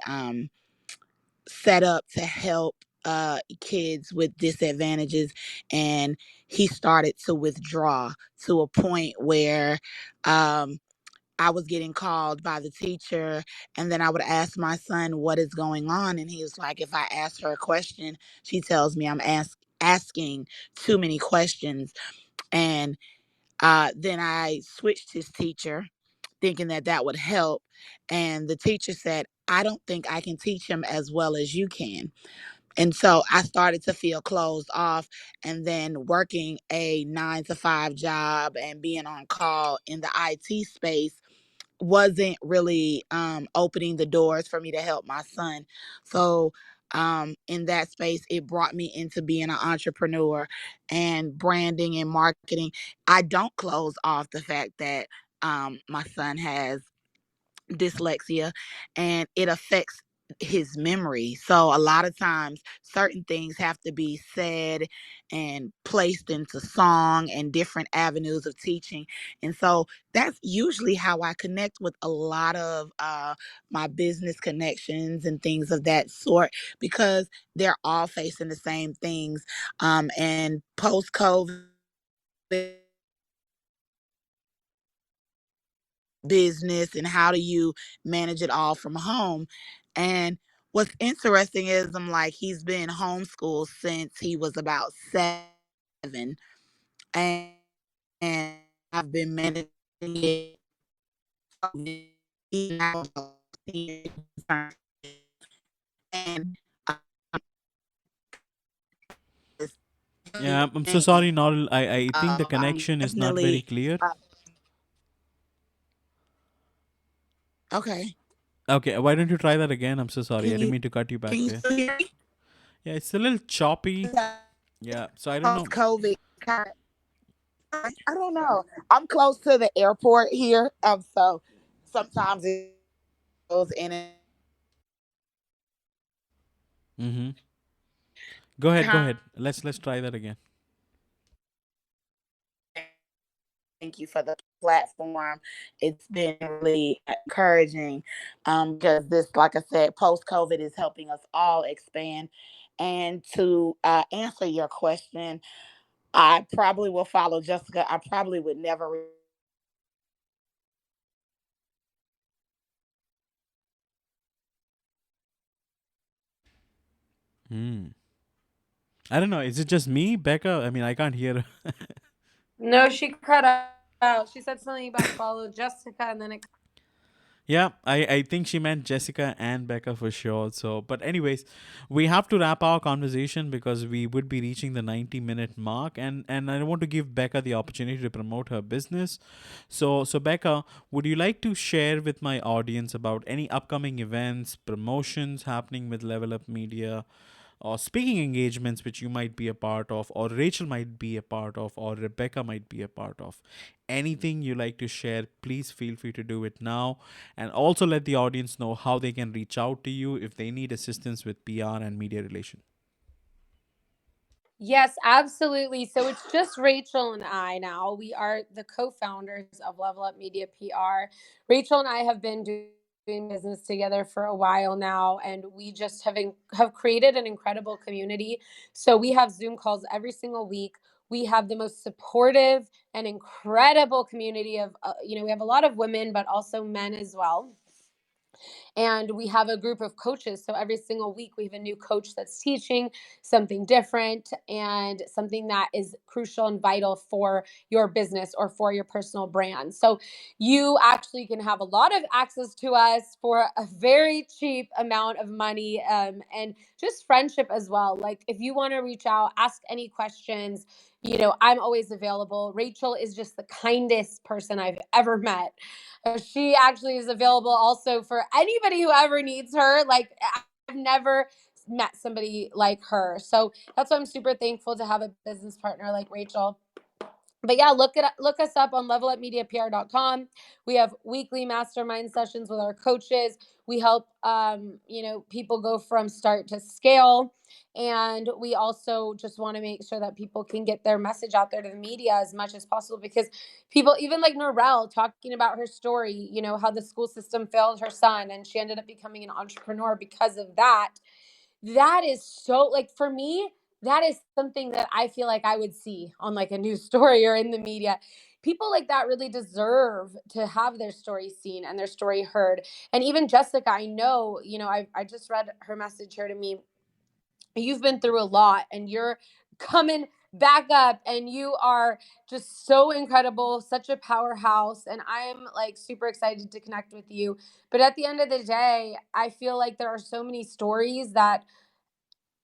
set up to help kids with disadvantages, and he started to withdraw to a point where um, I was getting called by the teacher, and then I would ask my son what is going on, and he was like, if I ask her a question, she tells me I'm asking too many questions. And then I switched his teacher, thinking that that would help, and the teacher said, I don't think I can teach him as well as you can. And so I started to feel closed off. And then working a 9 to 5 job and being on call in the IT space wasn't really opening the doors for me to help my son. So in that space, it brought me into being an entrepreneur and branding and marketing. I don't close off the fact that my son has dyslexia and it affects his memory. So a lot of times certain things have to be said and placed into song and different avenues of teaching. And so that's usually how I connect with a lot of my business connections and things of that sort, because they're all facing the same things. And post COVID, business, and how do you manage it all from home. And what's interesting is I'm like, he's been homeschooled since he was about 7, and, and I've been managing it. He's now a senior, and this Yeah, I'm so thing, sorry, Norel. I think the I'm connection is not very definitely clear. okay. Okay, why don't you try that again? I'm so sorry. I Can didn't you mean to cut you can back you there. still hear me? Yeah, it's a little choppy. Yeah, so I don't Post know. COVID, I don't know. I'm close to the airport here, so sometimes it goes in and Mm-hmm. Go ahead, go kind. ahead. Let's try that again. Thank you for the platform. It's been really encouraging, because this, like I said, post COVID is helping us all expand. And to answer your question, I probably will follow Jessica. I probably would never Hmm. I don't know. Is it just me, Becca? I mean, I can't hear. No, she cut out. She said something about follow Jessica, and then it. Yeah, I think she meant Jessica and Becca for sure. So, but anyways, we have to wrap our conversation because we would be reaching the 90-minute mark, and I want to give Becca the opportunity to promote her business. So Becca, would you like to share with my audience about any upcoming events, promotions happening with Level Up Media, or speaking engagements which you might be a part of, or Rachel might be a part of, or Rebecca might be a part of? Anything you like to share, please feel free to do it now. And also let the audience know how they can reach out to you if they need assistance with PR and media relations. Yes, absolutely. So it's just Rachel and I now. We are the co-founders of Level Up Media PR. Rachel and I have been doing business together for a while now, and we just have created an incredible community. So we have Zoom calls every single week. We have the most supportive and incredible community of we have a lot of women, but also men as well. And we have a group of coaches. So every single week, we have a new coach that's teaching something different and something that is crucial and vital for your business or for your personal brand. So you actually can have a lot of access to us for a very cheap amount of money, and just friendship as well. Like if you want to reach out, ask any questions. I'm always available. Rachel is just the kindest person I've ever met. She actually is available also for anybody who ever needs her. Like I've never met somebody like her. So that's why I'm super thankful to have a business partner like Rachel. But yeah, look us up on levelupmediapr.com. We have weekly mastermind sessions with our coaches. We help people go from start to scale. And we also just want to make sure that people can get their message out there to the media as much as possible, because people, even like Norel talking about her story, how the school system failed her son and she ended up becoming an entrepreneur because of that. That is so, like, for me, that is something that I feel like I would see on like a news story or in the media. People like that really deserve to have their story seen and their story heard. And even Jessica, I know, I just read her message here to me. You've been through a lot and you're coming back up, and you are just so incredible, such a powerhouse, and I'm like super excited to connect with you. But at the end of the day, I feel like there are so many stories that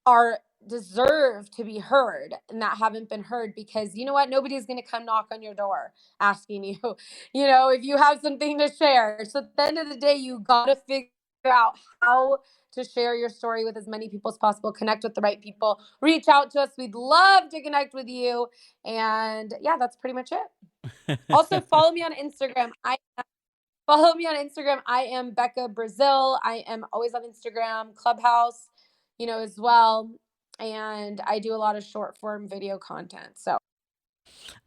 are deserve to be heard and that haven't been heard, because you know what, nobody's going to come knock on your door asking you if you have something to share. So at the end of the day, you got to figure out how to share your story with as many people as possible, connect with the right people, reach out to us, we'd love to connect with you. And yeah, that's pretty much it. Also follow me on Instagram. I am Becca Brazil. I am always on Instagram, Clubhouse, as well. And I do a lot of short form video content. So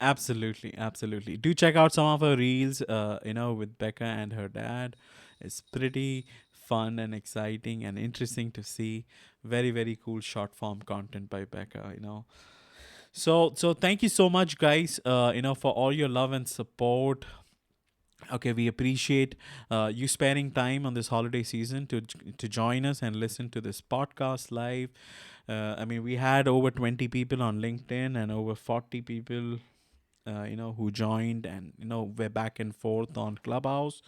Absolutely, absolutely. Do check out some of her reels, with Becca and her dad. It's pretty fun and exciting and interesting to see. Very, very cool short form content by Becca. So thank you so much, guys, for all your love and support. Okay, we appreciate you sparing time on this holiday season to join us and listen to this podcast live. I mean, we had over 20 people on LinkedIn and over 40 people, who joined, and we're back and forth on Clubhouse.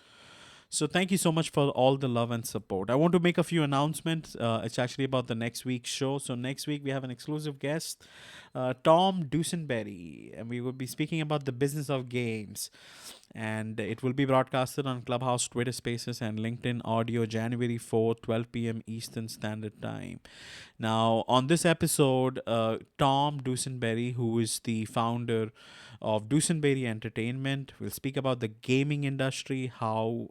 So thank you so much for all the love and support. I want to make a few announcements. It's actually about the next week's show. So next week we have an exclusive guest, Tom Dusenberry, and we will be speaking about the business of games. And it will be broadcasted on Clubhouse, Twitter Spaces, and LinkedIn Audio January 4th, 12 p.m. Eastern Standard Time. Now, on this episode, Tom Dusenberry, who is the founder of Dusenberry Entertainment, will speak about the gaming industry, how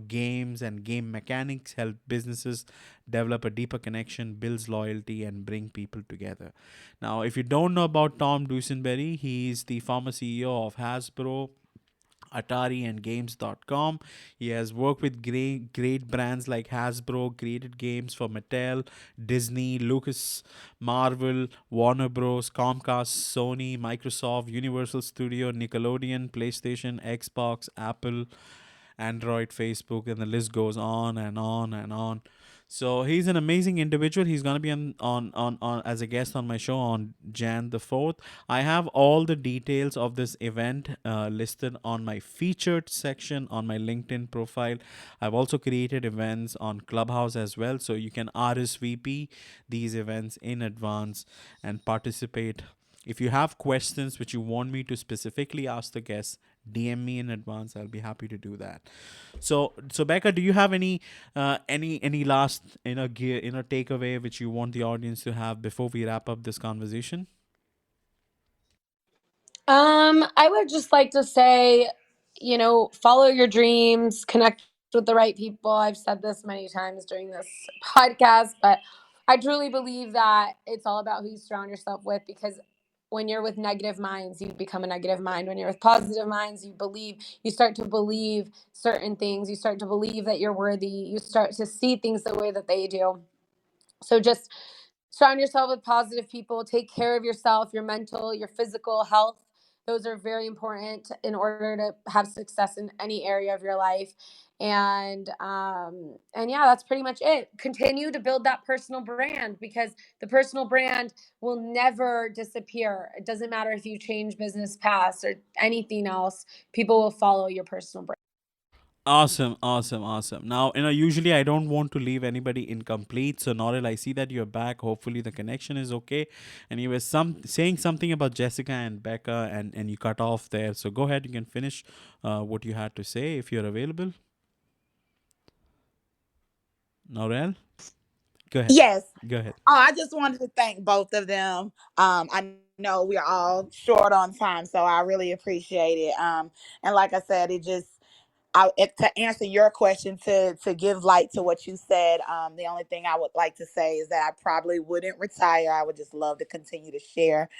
games and game mechanics help businesses develop a deeper connection, builds loyalty, and bring people together. Now, if you don't know about Tom Dusenberry, he's the former CEO of Hasbro, Atari, and Games.com. He has worked with great brands like Hasbro, created games for Mattel, Disney, Lucas, Marvel, Warner Bros., Comcast, Sony, Microsoft, Universal Studio, Nickelodeon, PlayStation, Xbox, Apple, Android, Facebook, and the list goes on and on and on. So he's an amazing individual. He's gonna be on as a guest on my show on Jan the 4th. I have all the details of this event listed on my featured section on my LinkedIn profile. I've also created events on Clubhouse as well, so you can RSVP these events in advance and participate. If you have questions which you want me to specifically ask the guests, DM me in advance. I'll be happy to do that. So Becca, do you have any last takeaway which you want the audience to have before we wrap up this conversation? I would just like to say, follow your dreams, connect with the right people. I've said this many times during this podcast, but I truly believe that it's all about who you surround yourself with, because when you're with negative minds, you become a negative mind. When you're with positive minds, you start to believe certain things. You start to believe that you're worthy. You start to see things the way that they do. So just surround yourself with positive people. Take care of yourself, your mental, your physical health. Those are very important in order to have success in any area of your life. And yeah, that's pretty much it. Continue to build that personal brand, because the personal brand will never disappear. It doesn't matter if you change business paths or anything else, people will follow your personal brand. Awesome, awesome, awesome. Now, usually I don't want to leave anybody incomplete. So, Norel, I see that you're back. Hopefully, the connection is okay. And you were saying something about Jessica and Becca, and you cut off there. So, go ahead. You can finish what you had to say if you're available. Norel, go ahead. Yes. Go ahead. Oh, I just wanted to thank both of them. I know we're all short on time, so I really appreciate it. And like I said, to answer your question, to give light to what you said, the only thing I would like to say is that I probably wouldn't retire. I would just love to continue to share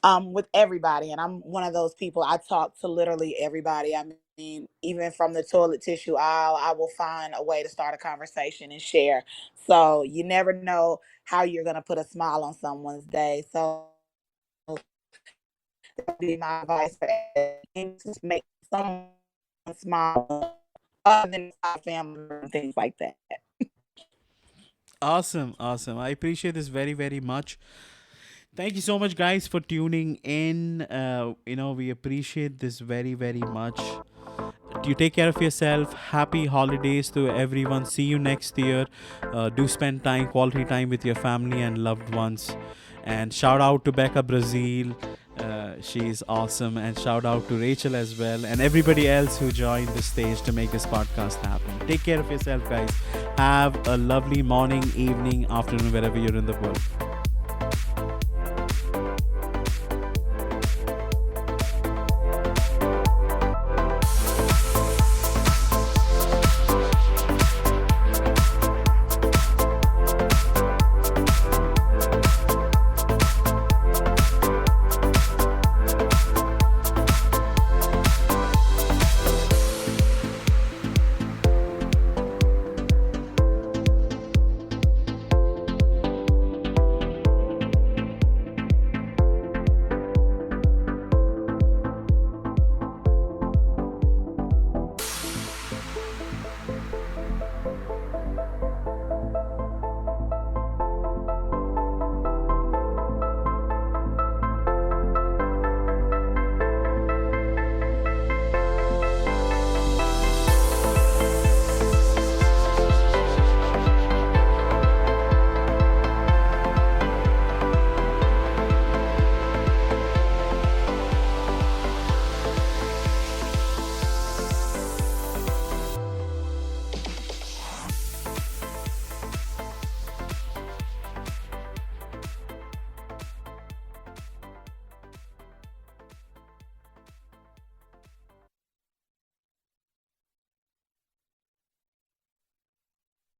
with everybody. And I'm one of those people. I talk to literally everybody. I mean, even from the toilet tissue aisle, I will find a way to start a conversation and share. So you never know how you're going to put a smile on someone's day. So that'd be my advice for everything, to make someone smile, other than my family and things like that. Awesome, awesome. I appreciate this very, very much. Thank you so much, guys, for tuning in. We appreciate this very, very much. You take care of yourself. Happy holidays to everyone. See you next year. Do spend quality time with your family and loved ones. And shout out to Becca Brazil. She's awesome. And shout out to Rachel as well, and everybody else who joined the stage to make this podcast happen. Take care of yourself, guys. Have a lovely morning, evening, afternoon, wherever you're in the world.